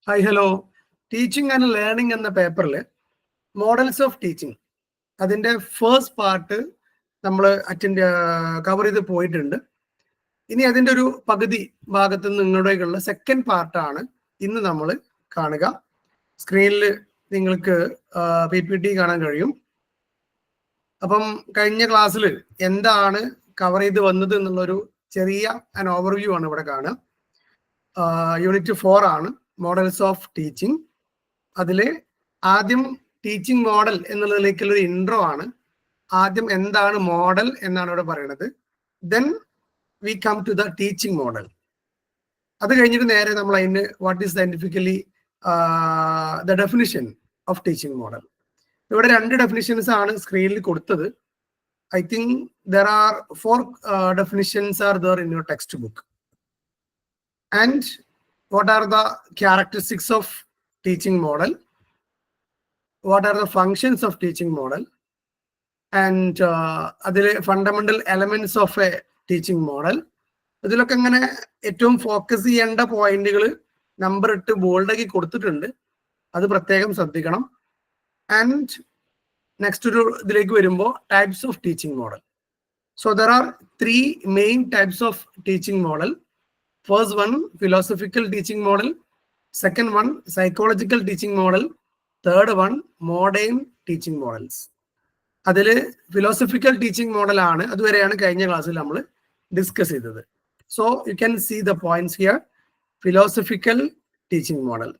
Hi hello. Teaching and learning എന്ന പേപ്പറിൽ models of teaching അതിൻ്റെ ഫസ്റ്റ് പാർട്ട് നമ്മൾ കവർ ചെയ്ത് പോയിട്ടുണ്ട്. ഇനി അതിൻ്റെ ഒരു പകുതി ഭാഗത്ത് നിങ്ങളുടെയുള്ള സെക്കൻഡ് പാർട്ടാണ് ഇന്ന് നമ്മൾ കാണുക. സ്ക്രീനിൽ നിങ്ങൾക്ക് PPT കാണാൻ കഴിയും. അപ്പം കഴിഞ്ഞ ക്ലാസ്സിൽ എന്താണ് കവർ ചെയ്ത് വന്നത് എന്നുള്ളൊരു ചെറിയ ഓവർവ്യൂ ആണ് ഇവിടെ കാണുക. യൂണിറ്റ് 4 ആണ് മോഡൽസ് ഓഫ് ടീച്ചിങ്. അതിൽ ആദ്യം ടീച്ചിങ് മോഡൽ എന്നുള്ളതിലേക്കുള്ള ഒരു ഇൻട്രോ ആണ്. ആദ്യം എന്താണ് മോഡൽ എന്നാണ് ഇവിടെ പറയുന്നത്. Then we come to the teaching model. അത് കഴിഞ്ഞിട്ട് നേരെ നമ്മൾ അതിന് what is scientifically the definition of teaching model. ഇവിടെ 2 ഡെഫിനിഷൻസ് ആണ് സ്ക്രീനിൽ കൊടുത്തത്. I think there are 4 definitions are there in your textbook. And what are the characteristics of teaching model? What are the functions of teaching model? And അതിലെ fundamental elements of a teaching model. ഇതിലൊക്കെ ഇങ്ങനെ ഏറ്റവും focus ചെയ്യേണ്ട പോയിന്റുകൾ number ഇട്ട് ബോൾഡാക്കി കൊടുത്തിട്ടുണ്ട്. അത് പ്രത്യേകം ശ്രദ്ധിക്കണം. ആൻഡ് നെക്സ്റ്റ് ഒരു ഇതിലേക്ക് വരുമ്പോൾ types of teaching model. So there R 3 main types of teaching model. First one, philosophical teaching model. Second one, psychological teaching model. Third one, modern teaching models. അതിൽ ഫിലോസഫിക്കൽ ടീച്ചിങ് മോഡൽ ആണ്. അതുവരെയാണ് കഴിഞ്ഞ ക്ലാസ്സിൽ നമ്മൾ discuss ചെയ്തത്. So you can see the points here. Philosophical teaching model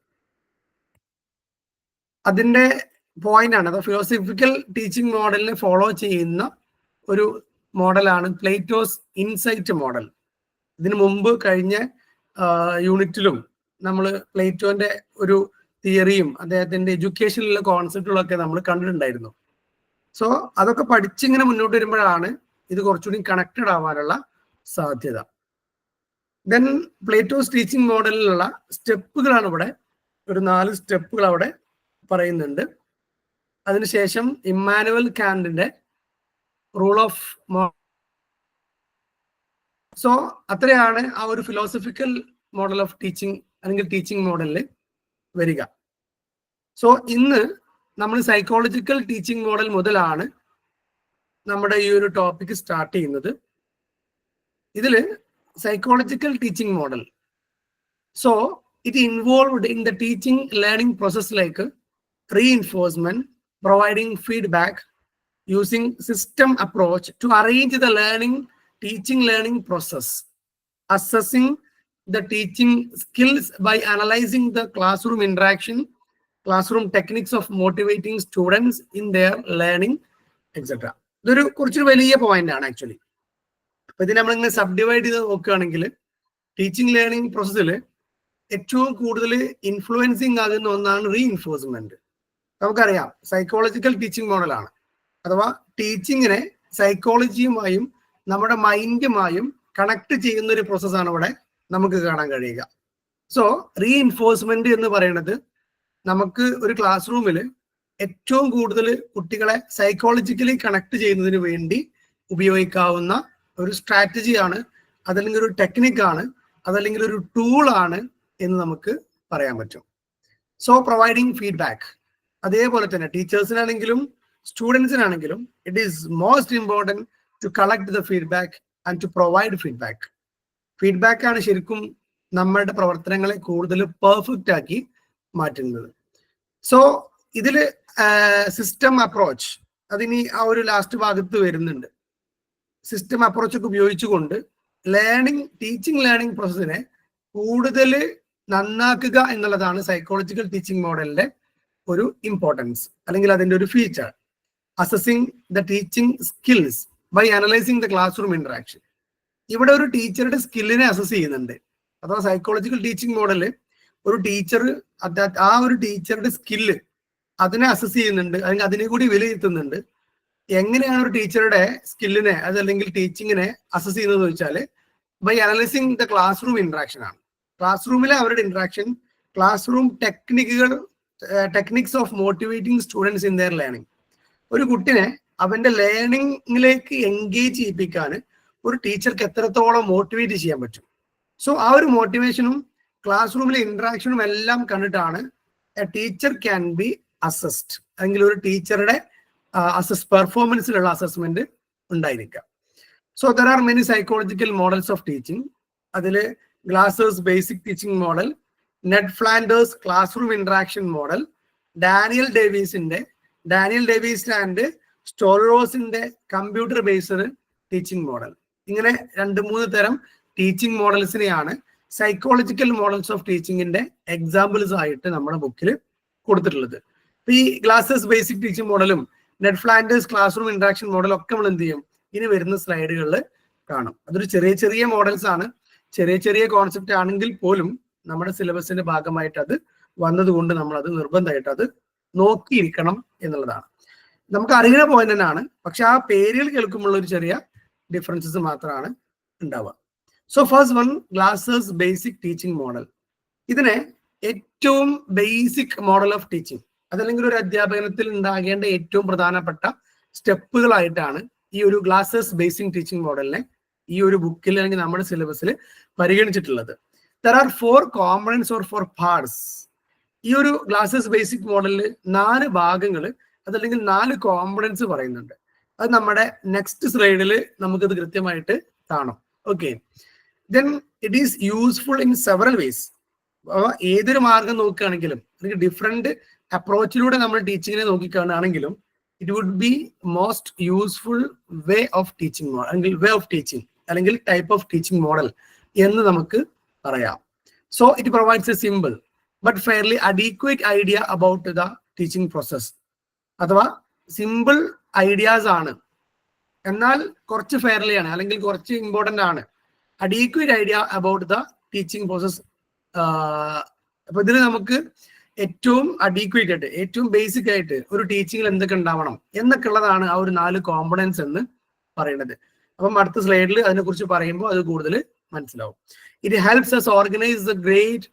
അതിൻ്റെ point ആണ്. Philosophical teaching മോഡലിനെ ഫോളോ ചെയ്യുന്ന ഒരു മോഡലാണ് പ്ലേറ്റോസ് ഇൻസൈറ്റ് മോഡൽ. ഇതിനു മുമ്പ് കഴിഞ്ഞ യൂണിറ്റിലും നമ്മൾ പ്ലേറ്റോന്റെ ഒരു തിയറിയും അദ്ദേഹത്തിന്റെ എഡ്യൂക്കേഷനിലുള്ള കോൺസെപ്റ്റുകളൊക്കെ നമ്മൾ കണ്ടിട്ടുണ്ടായിരുന്നു. സോ അതൊക്കെ പഠിച്ചിങ്ങനെ മുന്നോട്ട് വരുമ്പോഴാണ് ഇത് കുറച്ചുകൂടി കണക്റ്റഡ് ആവാനുള്ള സാധ്യത. ദെൻ പ്ലേറ്റോസ് ടീച്ചിങ് മോഡലിലുള്ള സ്റ്റെപ്പുകളാണ് ഇവിടെ, ഒരു 4 സ്റ്റെപ്പുകൾ അവിടെ പറയുന്നുണ്ട്. അതിനുശേഷം ഇമ്മാനുവൽ കാന്റിന്റെ റൂൾ ഓഫ് സോ അത്രയാണ് ആ ഒരു ഫിലോസഫിക്കൽ മോഡൽ ഓഫ് ടീച്ചിങ് അല്ലെങ്കിൽ ടീച്ചിങ് മോഡലിൽ വരിക. സോ ഇന്ന് നമ്മൾ സൈക്കോളജിക്കൽ ടീച്ചിങ് മോഡൽ മുതലാണ് നമ്മുടെ ഈ ഒരു ടോപ്പിക് സ്റ്റാർട്ട് ചെയ്യുന്നത്. ഇതിൽ psychological teaching model, so it involved in the teaching learning process like reinforcement, providing feedback, using system approach to arrange the teaching learning process, assessing the teaching skills by analyzing the classroom interaction, classroom techniques of motivating students in their learning, etc. ഇതൊരു കുറച്ചൊരു വലിയ point ആണ് actually. അപ്പൊ ഇത് നമ്മളിങ്ങനെ സബ്ഡിവൈഡ് ചെയ്ത് നോക്കുകയാണെങ്കിൽ teaching learning പ്രോസസ്സിൽ ഏറ്റവും കൂടുതൽ ഇൻഫ്ലുവൻസിങ് ആകുന്ന ഒന്നാണ് റീഇൻഫോഴ്സ്മെന്റ്. നമുക്കറിയാം സൈക്കോളജിക്കൽ ടീച്ചിങ് മോഡലാണ്, അഥവാ ടീച്ചിങ്ങിനെ സൈക്കോളജിയുമായും നമ്മുടെ മൈൻഡുമായും കണക്ട് ചെയ്യുന്ന ഒരു പ്രോസസ്സാണ് ഇവിടെ നമുക്ക് കാണാൻ കഴിയുക. സോ റീഇൻഫോഴ്സ്മെന്റ് എന്ന് പറയുന്നത് നമുക്ക് ഒരു ക്ലാസ് റൂമിൽ ഏറ്റവും കൂടുതൽ കുട്ടികളെ സൈക്കോളജിക്കലി കണക്ട് ചെയ്യുന്നതിന് വേണ്ടി ഉപയോഗിക്കാവുന്ന ഒരു സ്ട്രാറ്റജിയാണ്, അതല്ലെങ്കിൽ ഒരു ടെക്നിക്കാണ്, അതല്ലെങ്കിൽ ഒരു ടൂളാണ് എന്ന് നമുക്ക് പറയാൻ പറ്റും. സോ പ്രൊവൈഡിങ് ഫീഡ്ബാക്ക്, അതേപോലെ തന്നെ ടീച്ചേഴ്സിനാണെങ്കിലും സ്റ്റുഡൻസിനാണെങ്കിലും it is most important to collect the feedback and to provide feedback. Feedback ആണ് ശരിക്കും നമ്മുടെ പ്രവർത്തനങ്ങളെ കൂടുതൽ പെർഫെക്റ്റ് ആക്കി മാറ്റുന്നത്. സോ ഇതിൽ സിസ്റ്റം അപ്രോച്ച് അതിനി ആ ഒരു ലാസ്റ്റ് ഭാഗത്ത് വരുന്നുണ്ട്. സിസ്റ്റം അപ്രോച്ച് ഒക്കെ ഉപയോഗിച്ചുകൊണ്ട് ടീച്ചിങ് ലേണിംഗ് പ്രോസസ്സിനെ കൂടുതൽ നന്നാക്കുക എന്നുള്ളതാണ് സൈക്കോളജിക്കൽ ടീച്ചിങ് മോഡലിന്റെ ഒരു ഇമ്പോർട്ടൻസ് അല്ലെങ്കിൽ അതിന്റെ ഒരു feature. Assessing the teaching skills by analysing the class room interaction. ഇവിടെ ഒരു ടീച്ചറുടെ സ്കില്ലിനെ അസസ് ചെയ്യുന്നുണ്ട്. അഥവാ സൈക്കോളജിക്കൽ ടീച്ചിങ് മോഡല് ഒരു ടീച്ചർ ആ ഒരു ടീച്ചറുടെ സ്കില്ല് അതിനെ അസസ് ചെയ്യുന്നുണ്ട്, അല്ലെങ്കിൽ അതിനെ കൂടി വിലയിരുത്തുന്നുണ്ട്. എങ്ങനെയാണ് ഒരു ടീച്ചറുടെ സ്കില്ലിനെ അതല്ലെങ്കിൽ ടീച്ചിങ്ങിനെ അസസ് ചെയ്യുന്നത് വെച്ചാൽ by analysing the class room interaction ആണ്. ക്ലാസ് റൂമിലെ അവരുടെ ഇന്ററാക്ഷൻ, classroom techniques of motivating students in their learning. ഒരു കുട്ടിനെ അവന്റെ ലേണിംഗിലേക്ക് എൻഗേജ് ചെയ്യിപ്പിക്കാൻ ഒരു ടീച്ചർക്ക് എത്രത്തോളം മോട്ടിവേറ്റ് ചെയ്യാൻ പറ്റും. സോ ആ ഒരു മോട്ടിവേഷനും ക്ലാസ് റൂമിലെ ഇന്ററാക്ഷനും എല്ലാം കണ്ടിട്ടാണ് a teacher can be assessed, അല്ലെങ്കിൽ ഒരു ടീച്ചറുടെ പെർഫോമൻസിലുള്ള അസസ്മെന്റ് ഉണ്ടായിരിക്കാം. So there are many psychological models of teaching. അതിൽ Glaser's basic teaching model, Ned Flanders classroom interaction model, Daniel Davis and സ്റ്റോറോസിന്റെ കമ്പ്യൂട്ടർ ബേസ്ഡ് ടീച്ചിങ് മോഡൽ. ഇങ്ങനെ 2-3 തരം teaching മോഡൽസിനെയാണ് സൈക്കോളജിക്കൽ മോഡൽസ് ഓഫ് ടീച്ചിങ്ങിന്റെ എക്സാമ്പിൾസ് ആയിട്ട് നമ്മുടെ ബുക്കിൽ കൊടുത്തിട്ടുള്ളത്. ഈ ഗ്ലാസേഴ്സ് ബേസിക് ടീച്ചിങ് മോഡലും Ned Flanders classroom interaction മോഡലും ഒക്കെ നമ്മൾ എന്ത് ചെയ്യും, ഇനി വരുന്ന സ്ലൈഡുകളിൽ കാണും. അതൊരു ചെറിയ മോഡൽസ് ആണ്, ചെറിയ കോൺസെപ്റ്റ് ആണെങ്കിൽ പോലും നമ്മുടെ സിലബസിന്റെ ഭാഗമായിട്ട് അത് വന്നതുകൊണ്ട് നമ്മൾ അത് നിർബന്ധമായിട്ട് അത് നോക്കിയിരിക്കണം എന്നുള്ളതാണ്. നമുക്ക് അറിയുന്ന പോയിന്റ് തന്നെയാണ്, പക്ഷെ ആ പേരുകൾ കേൾക്കുമ്പോൾ ഒരു ചെറിയ ഡിഫറൻസസ് മാത്രമാണ് ഉണ്ടാവുക. So first one, Glaser's basic teaching model. ഇതിനെ ഏറ്റവും ബേസിക് മോഡൽ ഓഫ് ടീച്ചിങ്, അതല്ലെങ്കിൽ ഒരു അധ്യാപനത്തിൽ ഉണ്ടാകേണ്ട ഏറ്റവും പ്രധാനപ്പെട്ട സ്റ്റെപ്പുകളായിട്ടാണ് ഈ ഒരു ഗ്ലാസേഴ്സ് ബേസിക് ടീച്ചിങ് മോഡലിനെ ഈ ഒരു ബുക്കിൽ അല്ലെങ്കിൽ നമ്മുടെ സിലബസിൽ പരിഗണിച്ചിട്ടുള്ളത്. There are 4 components or 4 parts. ഈ ഒരു ഗ്ലാസേഴ്സ് ബേസിക് മോഡലിൽ 4 ഭാഗങ്ങൾ, അതല്ലെങ്കിൽ 4 കോമ്പണൻസ് പറയുന്നുണ്ട്. അത് നമ്മുടെ നെക്സ്റ്റ് സ്ലൈഡിൽ നമുക്കത് കൃത്യമായിട്ട് കാണാം. Okay, then it is useful in several ways. ഏതൊരു മാർഗം നോക്കുകയാണെങ്കിലും, അല്ലെങ്കിൽ ഡിഫറെന്റ് അപ്രോച്ചിലൂടെ നമ്മൾ ടീച്ചിങ്ങിനെ നോക്കിക്കാണുകയാണെങ്കിലും, it would be most useful way of teaching model, അല്ലെങ്കിൽ വേ ഓഫ് ടീച്ചിങ്, അല്ലെങ്കിൽ ടൈപ്പ് ഓഫ് ടീച്ചിങ് മോഡൽ എന്ന് നമുക്ക് പറയാം. So it provides a simple but fairly adequate idea about the teaching process. അഥവാ സിമ്പിൾ ഐഡിയാസ് ആണ്, എന്നാൽ കുറച്ച് fairly ആണ്, അല്ലെങ്കിൽ കുറച്ച് ഇമ്പോർട്ടൻ്റ് ആണ്. Adequate idea about the teaching process. അപ്പൊ ഇതിൽ നമുക്ക് ഏറ്റവും അഡീക്വേറ്റ് ആയിട്ട്, ഏറ്റവും ബേസിക് ആയിട്ട് ഒരു ടീച്ചിങ്ങിൽ എന്തൊക്കെ ഉണ്ടാവണം എന്നൊക്കെ ഉള്ളതാണ് ആ ഒരു 4 കോമ്പണൻസ് എന്ന് പറയുന്നത്. അപ്പം അടുത്ത സ്ലൈഡിൽ അതിനെക്കുറിച്ച് പറയുമ്പോൾ അത് കൂടുതൽ മനസ്സിലാവും. It helps us organise the great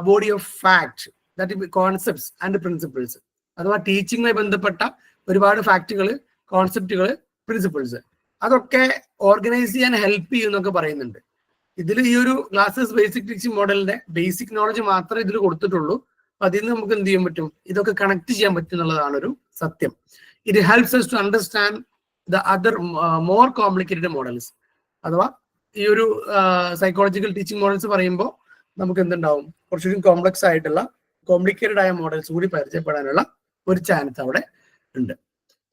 body of fact, that concepts and principles. അഥവാ ടീച്ചിങ്ങുമായി ബന്ധപ്പെട്ട ഒരുപാട് ഫാക്റ്റുകൾ, കോൺസെപ്റ്റുകൾ, പ്രിൻസിപ്പിൾസ്, അതൊക്കെ ഓർഗനൈസ് ചെയ്യാൻ ഹെൽപ്പ് ചെയ്യുന്നൊക്കെ പറയുന്നുണ്ട്. ഇതിൽ ഈ ഒരു ഗ്ലാസേഴ്സ് ബേസിക് ടീച്ചിങ് മോഡലിന്റെ ബേസിക് നോളജ് മാത്രമേ ഇതിൽ കൊടുത്തിട്ടുള്ളൂ. അതിൽ നിന്ന് നമുക്ക് എന്ത് ചെയ്യാൻ പറ്റും, ഇതൊക്കെ കണക്ട് ചെയ്യാൻ പറ്റും എന്നുള്ളതാണ് ഒരു സത്യം. It helps us to understand the other more complicated models. അഥവാ ഈ ഒരു സൈക്കോളജിക്കൽ ടീച്ചിങ് മോഡൽസ് പറയുമ്പോൾ നമുക്ക് എന്തുണ്ടാവും, കുറച്ചുകൂടി കോംപ്ലക്സ് ആയിട്ടുള്ള, കോംപ്ലിക്കേറ്റഡ് ആയ മോഡൽസ് കൂടി പരിചയപ്പെടാനുള്ള ഒരു ചാൻസ് അവിടെ ഉണ്ട്.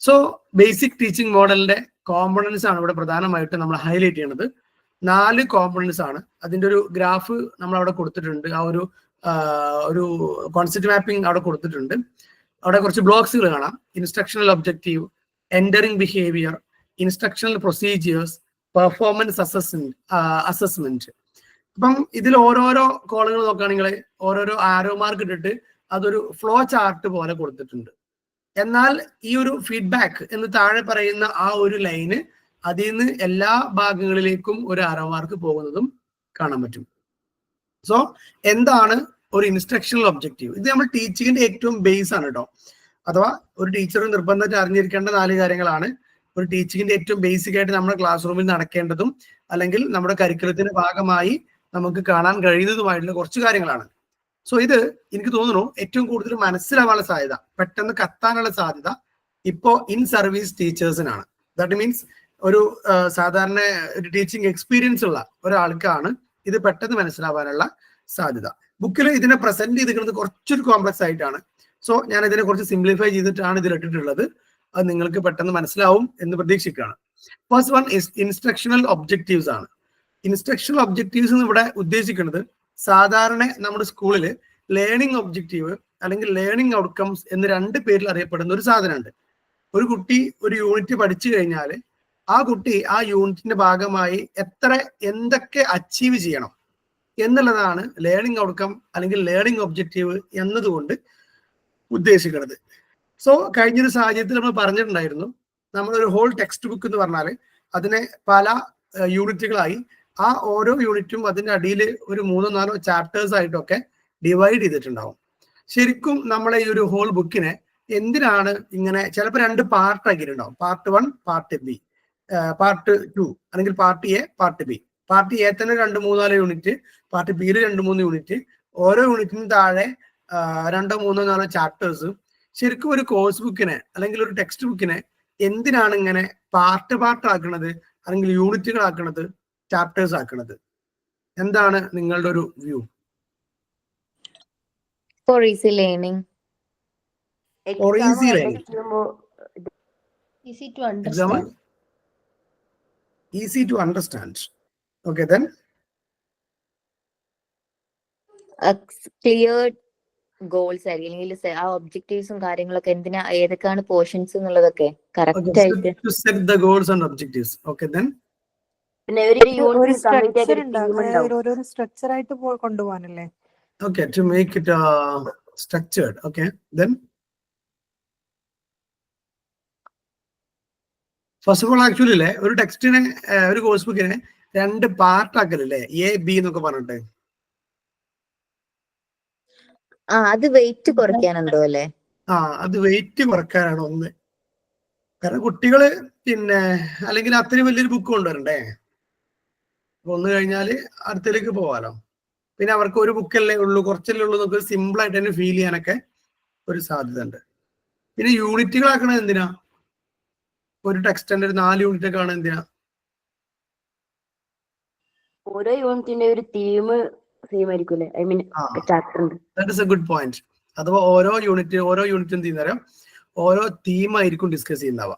സോ ബേസിക് ടീച്ചിങ് മോഡലിന്റെ കോമ്പണൻസ് ആണ് ഇവിടെ പ്രധാനമായിട്ട് നമ്മൾ ഹൈലൈറ്റ് ചെയ്യുന്നത്. 4 കോമ്പണൻസ് ആണ്. അതിന്റെ ഒരു ഗ്രാഫ് നമ്മൾ അവിടെ കൊടുത്തിട്ടുണ്ട്. ആ ഒരു കോൺസെപ്റ്റ് മാപ്പിംഗ് അവിടെ കൊടുത്തിട്ടുണ്ട്. അവിടെ കുറച്ച് ബ്ലോക്സുകൾ കാണാം. Instructional objective, entering behaviour, instructional procedures, performance assessment. അപ്പം ഇതിൽ ഓരോരോ കോളുകൾ നോക്കുകയാണെങ്കിൽ ഓരോരോ ആരോ മാർക്ക് ഇട്ടിട്ട് അതൊരു ഫ്ലോ ചാർട്ട് പോലെ കൊടുത്തിട്ടുണ്ട്. എന്നാൽ ഈ ഒരു ഫീഡ്ബാക്ക് എന്ന് താഴെ പറയുന്ന ആ ഒരു ലൈന്, അതിൽ നിന്ന് എല്ലാ ഭാഗങ്ങളിലേക്കും ഒരു ആരോ മാർക്ക് പോകുന്നതും കാണാൻ പറ്റും. സോ എന്താണ് ഒരു ഇൻസ്ട്രക്ഷണൽ ഒബ്ജക്റ്റീവ്? ഇത് നമ്മൾ ടീച്ചിങ്ങിന്റെ ഏറ്റവും ബേസ് ആണ് കേട്ടോ. അഥവാ ഒരു ടീച്ചർ നിർബന്ധമായിട്ട് അറിഞ്ഞിരിക്കേണ്ട 4 കാര്യങ്ങളാണ്. ഒരു ടീച്ചിങ്ങിന്റെ ഏറ്റവും ബേസിക് ആയിട്ട് നമ്മുടെ ക്ലാസ് റൂമിൽ നടക്കേണ്ടതും, അല്ലെങ്കിൽ നമ്മുടെ കരിക്കുലത്തിന്റെ ഭാഗമായി നമുക്ക് കാണാൻ കഴിയുന്നതുമായിട്ടുള്ള കുറച്ച് കാര്യങ്ങളാണ്. സോ ഇത് എനിക്ക് തോന്നുന്നു ഏറ്റവും കൂടുതൽ മനസ്സിലാവാനുള്ള സാധ്യത, പെട്ടെന്ന് കത്താനുള്ള സാധ്യത ഇപ്പോ ഇൻ സർവീസ് ടീച്ചേഴ്സിനാണ്. ദാറ്റ് മീൻസ് ഒരു സാധാരണ ഒരു ടീച്ചിങ് എക്സ്പീരിയൻസ് ഉള്ള ഒരാൾക്കാണ് ഇത് പെട്ടെന്ന് മനസ്സിലാവാനുള്ള സാധ്യത. ബുക്കിൽ ഇതിനെ പ്രസന്റ് ചെയ്തിരിക്കുന്നത് കുറച്ചൊരു കോംപ്ലക്സ് ആയിട്ടാണ്. സോ ഞാൻ ഇതിനെ കുറച്ച് സിംപ്ലിഫൈ ചെയ്തിട്ടാണ് ഇതിൽ ഇട്ടിട്ടുള്ളത്. അത് നിങ്ങൾക്ക് പെട്ടെന്ന് മനസ്സിലാവും എന്ന് പ്രതീക്ഷിക്കുകയാണ്. ഫസ്റ്റ് വൺ ഇൻസ്ട്രക്ഷണൽ ഒബ്ജക്റ്റീവ്സ് ആണ്. ഇൻസ്ട്രക്ഷണൽ ഒബ്ജക്റ്റീവ്സ് എന്ന് ഇവിടെ ഉദ്ദേശിക്കുന്നത് സാധാരണ നമ്മുടെ സ്കൂളിൽ ലേണിംഗ് ഒബ്ജക്റ്റീവ് അല്ലെങ്കിൽ ലേണിംഗ് ഔട്ട്കംസ് എന്ന് 2 പേരിൽ അറിയപ്പെടുന്ന ഒരു സാധനമുണ്ട്. ഒരു കുട്ടി ഒരു യൂണിറ്റ് പഠിച്ചു കഴിഞ്ഞാൽ ആ കുട്ടി ആ യൂണിറ്റിന്റെ ഭാഗമായി എന്തൊക്കെ അച്ചീവ് ചെയ്യണം എന്നുള്ളതാണ് ലേണിംഗ് ഔട്ട്കം അല്ലെങ്കിൽ ലേണിംഗ് ഒബ്ജക്റ്റീവ് എന്നതുകൊണ്ട് ഉദ്ദേശിക്കുന്നത്. സോ കഴിഞ്ഞൊരു സാഹചര്യത്തിൽ നമ്മൾ പറഞ്ഞിട്ടുണ്ടായിരുന്നു, നമ്മളൊരു ഹോൾ ടെക്സ്റ്റ് ബുക്ക് എന്ന് പറഞ്ഞാൽ അതിനെ പല യൂണിറ്റുകളായി, ആ ഓരോ യൂണിറ്റും അതിന്റെ അടിയിൽ ഒരു 3-4 ചാപ്റ്റേഴ്സ് ആയിട്ടൊക്കെ ഡിവൈഡ് ചെയ്തിട്ടുണ്ടാവും. ശരിക്കും നമ്മളെ ഈ ഒരു ഹോൾ ബുക്കിനെ എന്തിനാണ് ഇങ്ങനെ ചിലപ്പോൾ 2 പാർട്ട് ആക്കിയിട്ടുണ്ടാവും. പാർട്ട് 1, പാർട്ട് ബി, പാർട്ട് 2, അല്ലെങ്കിൽ part A, part B, part A തന്നെ 2-3-4 യൂണിറ്റ്, പാർട്ട് ബിയിൽ 2-3 യൂണിറ്റ്, ഓരോ യൂണിറ്റിനും താഴെ 2-3-4 ചാപ്റ്റേഴ്സ്. ശരിക്കും ഒരു കോഴ്സ് ബുക്കിനെ അല്ലെങ്കിൽ ഒരു ടെക്സ്റ്റ് ബുക്കിനെ എന്തിനാണ് ഇങ്ങനെ പാർട്ട് ആക്കണത്, അല്ലെങ്കിൽ യൂണിറ്റുകൾ ആക്കണത്, ചാപ്റ്റേഴ്സ് ആക്കണത്? എന്താണ് നിങ്ങളുടെ ഒരു view? For easy learning. For easy learning. Easy to understand. Easy to understand. Okay, then? Clear goals അല്ലെങ്കിൽ ആ ഒബ്ജക്റ്റീവ്സും കാര്യങ്ങളൊക്കെ എന്തിനാ ഏതൊക്കെയാണ് പോർഷൻസ് എന്നുള്ളതൊക്കെ കറക്റ്റ് ആയിട്ട് to set the goals and objectives. Okay, then? പിന്നെ ഒരു സ്ട്രക്ചർ ആയിട്ട് കൊണ്ടുപോകാനല്ലേ? Okay, to make it structured. Okay, then? First of all actually അല്ലേ ഒരു ടെക്സ്റ്റിനെ ഒരു കോഴ്സ് ബുക്കിനെ 2 പാർട്ട് ആക്കലല്ലേ, A, B എന്നൊക്കെ പറഞ്ഞിട്ട്. അത് വെയിറ്റ് കുറയ്ക്കാനുണ്ടോ അല്ലേ? അത് വെയിറ്റ് കുറയ്ക്കാനാണ് ഒന്ന്. കാരണം കുട്ടികള് പിന്നെ അല്ലെങ്കിൽ അത്രയും വലിയൊരു ബുക്ക് കൊണ്ടുവരണ്ടേ, ഒന്ന് കഴിഞ്ഞാല് അടുത്തേക്ക് പോവാലോ. പിന്നെ അവർക്ക് ഒരു ബുക്കല്ലേ ഉള്ളൂ, കുറച്ചല്ലേ ഉള്ളൂ എന്നൊക്കെ സിമ്പിൾ ആയിട്ട് തന്നെ ഫീൽ ചെയ്യാനൊക്കെ ഒരു സാധ്യത ഉണ്ട്. പിന്നെ യൂണിറ്റുകളാക്കണത് എന്തിനാ? ഒരു ടെക്സ്റ്റിന്റെ ഒരു 4 യൂണിറ്റ് ഒക്കെ ആണ് എന്തിനാ? ഓരോ യൂണിറ്റിന്റെ ഒരു തീം ആയിരിക്കും. I mean chapter. That is A good point. അഥവാ ഓരോ യൂണിറ്റും തീരുന്നേരം ഓരോ തീമായിരിക്കും ഡിസ്കസ് ചെയ്യുന്നവ.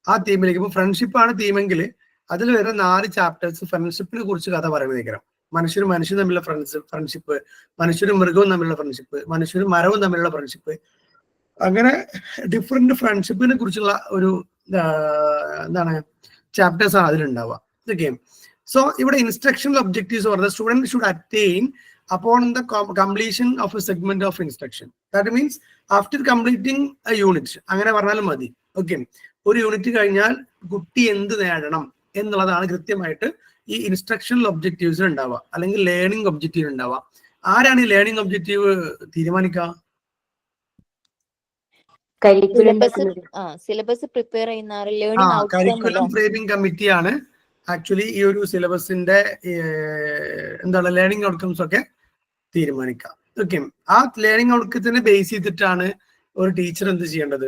ആ തീമിലേക്ക് ഇപ്പൊ ഫ്രണ്ട്ഷിപ്പ് ആണ് തീമെങ്കിൽ അതിൽ വരെ 4 ചാപ്റ്റേഴ്സ് ഫ്രണ്ട്ഷിപ്പിനെ കുറിച്ച് കഥ പറയുന്നതായിരിക്കും. മനുഷ്യരും തമ്മിലുള്ള ഫ്രണ്ട്ഷിപ്പ്, മനുഷ്യരും മൃഗവും തമ്മിലുള്ള ഫ്രണ്ട്ഷിപ്പ്, മനുഷ്യരും മരവും തമ്മിലുള്ള ഫ്രണ്ട്ഷിപ്പ്, അങ്ങനെ ഡിഫറെന്റ് ഫ്രണ്ട്ഷിപ്പിനെ കുറിച്ചുള്ള ഒരു എന്താണ് ചാപ്റ്റേഴ്സ് ആണ് അതിലുണ്ടാവുക. ഓക്കെ, സോ ഇവിടെ ഇൻസ്ട്രക്ഷണൽ ഒബ്ജക്റ്റീവ്സ് പറഞ്ഞത് student should attain upon the completion of a segment of instruction. That means after completing a unit, അങ്ങനെ പറഞ്ഞാലും മതി. ഓക്കെ, ഒരു യൂണിറ്റ് കഴിഞ്ഞാൽ കുട്ടി എന്ത് നേടണം എന്നുള്ളതാണ് കൃത്യമായിട്ട് ഈ ഇൻസ്ട്രക്ഷണൽ ഒബ്ജക്റ്റീവ്സ് ഉണ്ടാവുക, അല്ലെങ്കിൽ ലേണിംഗ് ഒബ്ജക്റ്റീവ് ഉണ്ടാവുക. ആരാണ് ഈ ലേണിംഗ് ഒബ്ജക്റ്റീവ് തീരുമാനിക്കുക? സിലബസ് പ്രിപ്പയർ ചെയ്യുന്ന കരിക്കുലം ഫ്രെയിമിംഗ് കമ്മിറ്റിയാണ് ആക്ച്വലി ഈ ഒരു സിലബസിന്റെ എന്താണ് ലേണിംഗ് ഔട്ട്കംസ് ഒക്കെ തീരുമാനിക്കുക. ഓക്കെ, ആ ലേണിംഗ് ഔട്ട്കത്തിനെ ബേസ് ചെയ്തിട്ടാണ് ഒരു ടീച്ചർ എന്ത് ചെയ്യേണ്ടത്?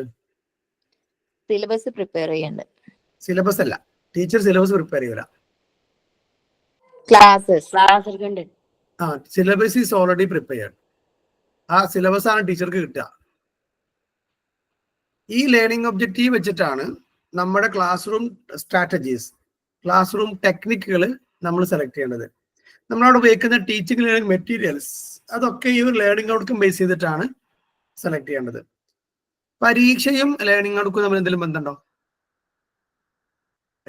സിലബസ് പ്രിപ്പയർ ചെയ്യേണ്ടത്. സിലബസ് അല്ല, ടീച്ചർ സിലബസ് പ്രിപ്പയർ ചെയ്യൂല. Syllabus is already prepared. ആ സിലബസ് ആണ് ടീച്ചർക്ക് കിട്ടുക. ഈ ലേണിംഗ് ഒബ്ജക്റ്റീവ് വെച്ചിട്ടാണ് നമ്മുടെ class room strategies, class room ടെക്നിക്കുകൾ നമ്മൾ സെലക്ട് ചെയ്യേണ്ടത്. നമ്മളവിടെ ഉപയോഗിക്കുന്ന ടീച്ചിങ് ലേണിംഗ് മെറ്റീരിയൽസ് അതൊക്കെ ഈ ഒരു ലേണിംഗ് ഔട്ട്കം ബേസ് ചെയ്തിട്ടാണ് സെലക്ട് ചെയ്യേണ്ടത്. പരീക്ഷയും ലേണിംഗ് ഔട്ട്കം തമ്മിൽ എന്തെങ്കിലും ബന്ധമുണ്ടോ?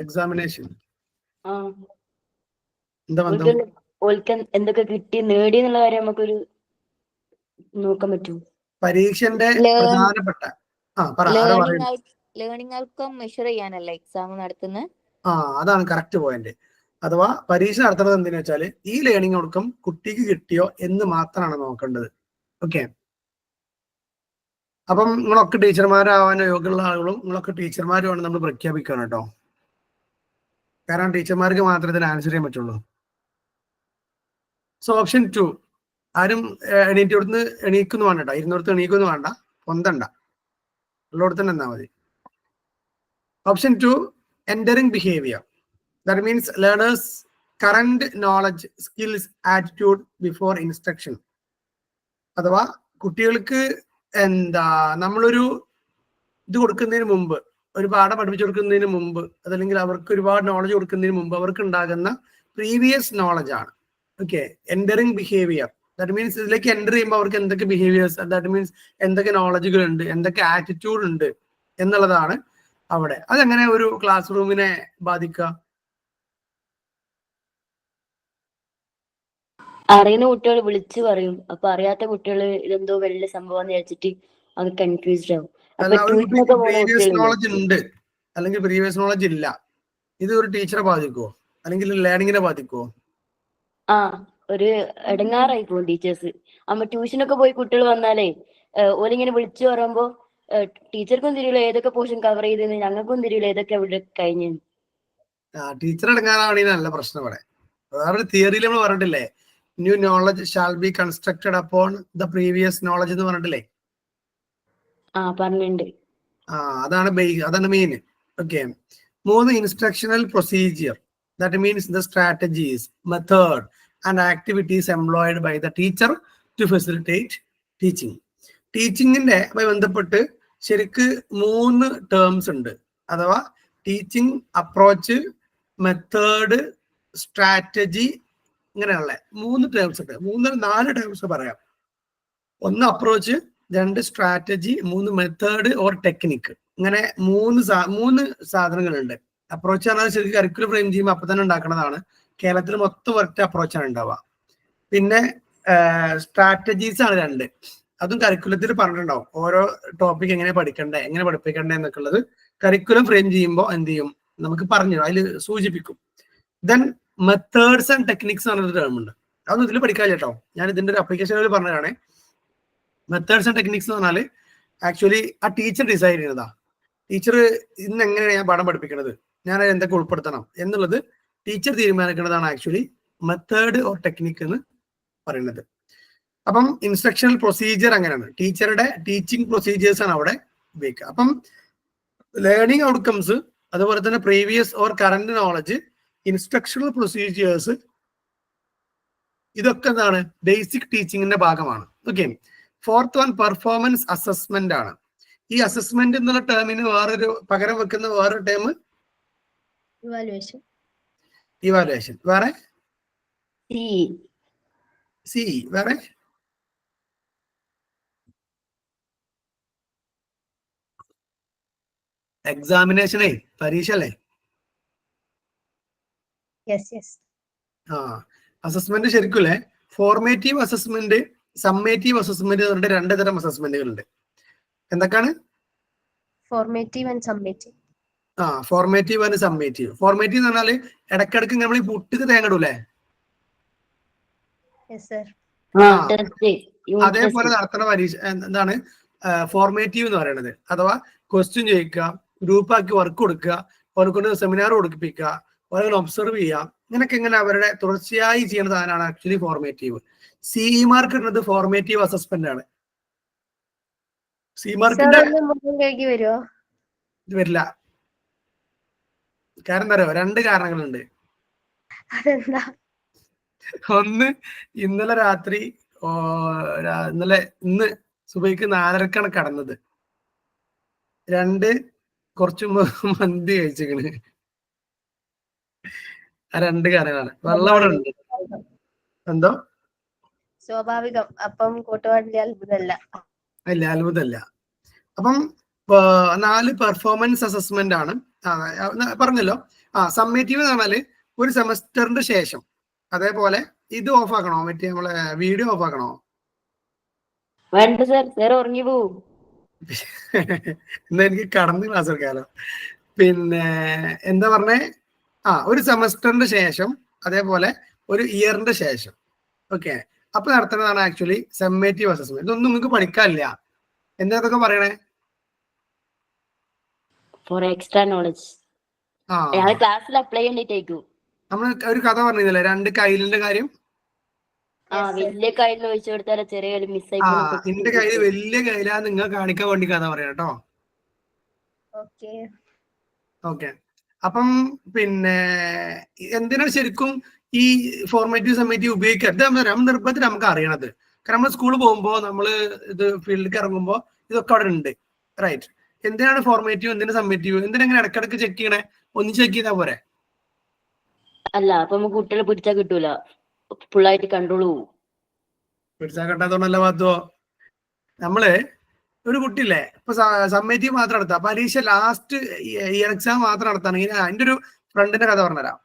എക്സാമിനേഷൻ എന്താ ബന്ധം? എന്തൊക്കെ കിട്ടി നേടി എന്നുള്ള കാര്യം നമുക്കൊരു നോക്കാൻ പറ്റും. പരീക്ഷന്റെ പ്രധാനപ്പെട്ട ലേണിംഗ് ഔട്ട്കം മെഷർ ചെയ്യാനല്ലേ എക്സാം നടത്തുന്നത്? അതാണ് കറക്റ്റ് പോയിന്റ്. അഥവാ പരീക്ഷ നടത്തുന്നത് എന്തിനാ വെച്ചാല് ഈ ലേണിംഗ് ഔട്ട്കം കുട്ടിക്ക് കിട്ടിയോ എന്ന് മാത്രമാണ് നോക്കേണ്ടത്. ഓക്കെ, അപ്പം നിങ്ങളൊക്കെ ടീച്ചർമാരാവാൻ യോഗ്യമുള്ള ആളുകളും നിങ്ങളൊക്കെ ടീച്ചർമാരുമാണ് നമ്മൾ പ്രഖ്യാപിക്കണം കേട്ടോ. കാരണം ടീച്ചർമാർക്ക് മാത്രമേ ഇതിന് ആൻസർ ചെയ്യാൻ പറ്റുള്ളൂ. സോ ഓപ്ഷൻ 2, ആരും എണീക്കുന്നു വേണ്ട കേട്ടോ, ഇരുന്നോടത്ത് എണീക്കുന്നു വേണ്ട, പൊന്തണ്ട, ഉള്ളോടത്ത് തന്നെ എന്നാ മതി. Option 2, entering behavior. That means learners current knowledge, skills, attitude before instruction. അഥവാ കുട്ടികൾക്ക് നമ്മളൊരു ഇത് കൊടുക്കുന്നതിന് മുമ്പ്, ഒരു പാഠം പഠിപ്പിച്ചു കൊടുക്കുന്നതിന് മുമ്പ്, അതല്ലെങ്കിൽ അവർക്ക് ഒരുപാട് നോളജ് കൊടുക്കുന്നതിന് മുമ്പ് അവർക്ക് ഉണ്ടാകുന്ന പ്രീവിയസ് നോളജ് ആണ്. Okay, entering behaviour. That means ഇതിലേക്ക് എൻ്റർ ചെയ്യുമ്പോൾ അവർക്ക് എന്തൊക്കെ ബിഹേവിയേഴ്സ്, ദാറ്റ് മീൻസ് എന്തൊക്കെ നോളജുകൾ ഉണ്ട്, എന്തൊക്കെ ആറ്റിറ്റ്യൂഡ് ഉണ്ട് എന്നുള്ളതാണ് അവിടെ. അതെങ്ങനെ ഒരു ക്ലാസ് റൂമിനെ ബാധിക്കുക? അറിയുന്ന കുട്ടികൾ വിളിച്ചു പറയും, അപ്പൊ അറിയാത്ത കുട്ടികൾ ഇതെന്തോ വലിയ സംഭവം എന്ന് വിചാരിച്ചിട്ട് അത് കൺഫ്യൂസ്ഡ് ആവും. പ്രീവിയസ് നോളജ് ഉണ്ട് അല്ലെങ്കിൽ പ്രീവിയസ് നോളജ് ഇല്ല, ഇത് ഒരു ടീച്ചറെ ബാധിക്കുവോ അല്ലെങ്കിൽ ലേണിങ്ങിനെ ബാധിക്കുവോ? ഒരു ഇടങ്ങാറായി പോകും ടീച്ചേഴ്സ്. അമ്മ ട്യൂഷനൊക്കെ പോയി കുട്ടികൾ വന്നാലേ ഓരിങ്ങനെ വിളിച്ചു പറയുമ്പോ ടീച്ചർക്കും തിരിയില്ല ഏതൊക്കെ പോർഷൻ കവർ ചെയ്തെന്ന്, ഞങ്ങൾക്കും തിരിയില്ല ഏതൊക്കെ അവിടെ കഴിഞ്ഞു. ടീച്ചർ ഇടങ്ങാറാണെങ്കിൽ നല്ല പ്രശ്നം ഇവിടെ. വേറൊരു തിയറിയിൽ നമ്മൾ പറഞ്ഞിട്ടില്ലേ, new knowledge shall be constructed upon the previous knowledge എന്ന് പറഞ്ഞിട്ടില്ലേ? പറഞ്ഞിട്ടുണ്ട്. അതാണ് main. Okay. 3 instructional procedure, that means the strategies, method and activities employed by the teacher to facilitate teaching. ടീച്ചിങ്ങിന്റെ ബന്ധപ്പെട്ട് ശരിക്ക് 3 ടേംസ് ഉണ്ട്. അഥവാ ടീച്ചിങ് അപ്രോച്ച്, മെത്തേഡ്, സ്ട്രാറ്റജി, ഇങ്ങനെയുള്ള 3 ടേംസ് ഉണ്ട്. 4 ടേംസ് പറയാം. 1 approach, 2 strategy, 3 method or technique. ഇങ്ങനെ 3 സാധനങ്ങളുണ്ട്. അപ്രോച്ച് പറഞ്ഞാൽ ശരിക്കും കരിക്കുലം ഫ്രെയിം ചെയ്യുമ്പോൾ അപ്പൊ തന്നെ ഉണ്ടാക്കുന്നതാണ്. കേരളത്തിൽ മൊത്തം ഒറ്റ അപ്രോച്ചാണ് ഉണ്ടാവുക. പിന്നെ സ്ട്രാറ്റജീസ് ആണ് 2. അതും കരിക്കുലത്തിൽ പറഞ്ഞിട്ടുണ്ടാവും. ഓരോ ടോപ്പിക് എങ്ങനെ പഠിക്കണ്ടേ, എങ്ങനെ പഠിപ്പിക്കണ്ടേ എന്നൊക്കെ ഉള്ളത് കരിക്കുലം ഫ്രെയിം ചെയ്യുമ്പോൾ എന്ത് ചെയ്യും, നമുക്ക് പറഞ്ഞു അതിൽ സൂചിപ്പിക്കും. ദെൻ മെത്തേഡ്സ് ആൻഡ് ടെക്നിക്സ് എന്ന് പറഞ്ഞൊരു ടേം ഉണ്ട്. അതൊന്നും ഇതിൽ പഠിക്കാൻ കേട്ടോ, ഞാൻ ഇതിന്റെ ഒരു അപ്ലിക്കേഷനിൽ പറഞ്ഞതാണ്. മെത്തേഡ്സ് ആൻഡ് ടെക്നിക്സ് എന്ന് പറഞ്ഞാൽ ആക്ച്വലി ആ ടീച്ചർ ഡിസൈഡ് ചെയ്യുന്നതാ. ടീച്ചർ ഇന്ന് എങ്ങനെയാണ് ഞാൻ പാഠം പഠിപ്പിക്കുന്നത്, ഞാൻ എന്തൊക്കെ ഉൾപ്പെടുത്തണം എന്നുള്ളത് ടീച്ചർ തീരുമാനിക്കുന്നതാണ് ആക്ച്വലി മെത്തേഡ് ഓർ ടെക്നിക്ക് എന്ന് പറയുന്നത്. അപ്പം ഇൻസ്ട്രക്ഷണൽ പ്രൊസീജിയർ അങ്ങനെയാണ്, ടീച്ചറുടെ ടീച്ചിങ് പ്രൊസീജിയേഴ്സ് ആണ് അവിടെ ഉപയോഗിക്കുക. അപ്പം ലേണിംഗ് ഔട്ട്കംസ്, അതുപോലെ തന്നെ previous or current knowledge, instructional procedures, ഇതൊക്കെ എന്താണ് ബേസിക് ടീച്ചിങ്ങിന്റെ ഭാഗമാണ്. Okay. 4th one performance assessment ആണ്. ഈ അസസ്മെന്റ് എന്നുള്ള ടേമിന് പകരം വെക്കുന്ന വേറൊരു ടേം ഇവാലുവേഷൻ. വേറെ സി വേറെ എക്സാമിനേഷനേ, പരീക്ഷ അല്ലേ? അസസ്മെന്റ് ശരിക്കും ഫോർമേറ്റീവ് അസസ്മെന്റ്, സമ്മേറ്റീവ് അസസ്മെന്റ് എന്ന് പറഞ്ഞിട്ട് 2 തരം അസസ്മെന്റുകൾ ഉണ്ട്. എന്തൊക്കെയാണ്? Formative and summative. Formative and summative. Formative എന്ന് പറഞ്ഞാൽ ഇടക്കിടക്ക് നമ്മൾ ഈ പുട്ടിക്ക് തേങ്ങടൂലേ, അതേപോലെ നടത്തുന്ന പരീക്ഷ എന്താണ് ഫോർമേറ്റീവ് എന്ന് പറയുന്നത്. അഥവാ ക്വസ്റ്റ്യൻ ചോദിക്കുക, ഗ്രൂപ്പാക്കി വർക്ക് കൊടുക്കുക, അവരെ കൊണ്ട് സെമിനാർ കൊടുപ്പിക്കുക, അവരെ ഒബ്സർവ് ചെയ്യുക, ഇങ്ങനെ അവരുടെ തുടർച്ചയായി ചെയ്യുന്ന സാധനമാണ് ആക്ച്വലി ഫോർമേറ്റീവ്. CE മാർക്ക് ഇടുന്നത് ഫോർമേറ്റീവ് അസസ്മെന്റ് ആണ്. CE മാർക്കിന്റെ ഇത് വരില്ല. കാരണം എന്താ പറയുക, 2 കാരണങ്ങളുണ്ട്. ഒന്ന്, ഇന്ന് സുബൈക്ക് 4:30 കടന്നത്. 2, കുറച്ച് മന്തി കഴിച്ചിക്കണ്. ആ 2 കാരണങ്ങളാണ്. വെള്ളം അവിടെ ഉണ്ട്. എന്തോ സ്വാഭാവികം. അപ്പം കൂട്ടുപാടിന്റെ അത്ഭുതമല്ല. ഇല്ല, അത്ഭുതമല്ല. അപ്പം 4 പെർഫോമൻസ് അസസ്മെന്റ് ആണ്. പറഞ്ഞല്ലോ. സമ്മേറ്റീവ് എന്ന് പറഞ്ഞാല് ഒരു സെമസ്റ്ററിന്റെ ശേഷം. അതേപോലെ ഇത് ഓഫ് ആക്കണോ, മറ്റേ നമ്മളെ വീഡിയോ ഓഫ് ആക്കണോ? വേണ്ട സർ, ഉറങ്ങി പോവും. എന്നാ എനിക്ക് കടന്ന് ക്ലാസ് എടുക്കാലോ. പിന്നെ എന്താ പറഞ്ഞേ, ഒരു സെമസ്റ്ററിന്റെ ശേഷം, അതേപോലെ ഒരു ഇയറിന്റെ ശേഷം. ഓക്കെ. അപ്പൊ നടത്തുന്നതാണ് ആക്ച്വലി സമ്മേറ്റീവ് അസസ്മെന്റ്. ഇതൊന്നും നിങ്ങൾക്ക് പഠിക്കാനില്ല. എന്താ പറയണേ? For extra knowledge. ക്ലാസ്സിൽ അപ്ലൈ ചെയ്യേണ്ടിട്ടേക്കും. നമ്മൾ ഒരു കഥ പറഞ്ഞില്ലേ, 2 കയ്യിലിന്റെ കാര്യം. വലിയ കയ്യിൽ ഒഴിച്ചു കൊടുത്താൽ ചെറിയ കയ്യിൽ മിസ്സായി. എന്റെ കയ്യിൽ വലിയ കയ്യിലാ നിങ്ങൾ കാണിക്കാൻ വേണ്ടി കഥ പറയാം കേട്ടോ. ഓക്കെ. അപ്പം പിന്നെ എന്തിനാണ് ശരിക്കും ഈ ഫോർമേറ്റീവ് സമ്മേറ്റീവ് ഉപയോഗിക്കുക? ഇത് നിർബന്ധത്തിൽ നമുക്ക് അറിയണത്. കാരണം നമ്മൾ സ്കൂളിൽ പോകുമ്പോൾ, നമ്മൾ ഇത് ഫീൽഡിലേക്ക് ഇറങ്ങുമ്പോൾ ഇതൊക്കെ അവിടെ ഉണ്ട്. റൈറ്റ്. എന്തിനാണ് ഫോർമേറ്റീവ്, എന്തിനാണ് സമ്മേറ്റീവ്, എന്തിനാ ഇടക്കിടക്ക് ചെക്ക് ചെയ്യണേ? ഒന്ന് ചെക്ക് ചെയ്താൽ പോരെ? അല്ല, അപ്പൊ നമുക്ക് കുട്ടികളെ പിടിച്ചാൽ കിട്ടൂല, ഫുള്ളായിട്ട് കൺട്രോൾ പോവും. പിടിച്ചാൽ കിട്ടാത്തോണ്ടല്ല പാത്തോ. നമ്മള് ഒരു കുട്ടിയില്ലേ, ഇപ്പൊ സമ്മേറ്റീവ് മാത്രം നടത്താം, പരീക്ഷ ലാസ്റ്റ് ഇയർ എക്സാം മാത്രം നടത്താണെങ്കിൽ അതിന്റെ ഒരു ഫ്രണ്ടിന്റെ കഥ പറഞ്ഞുതരാം.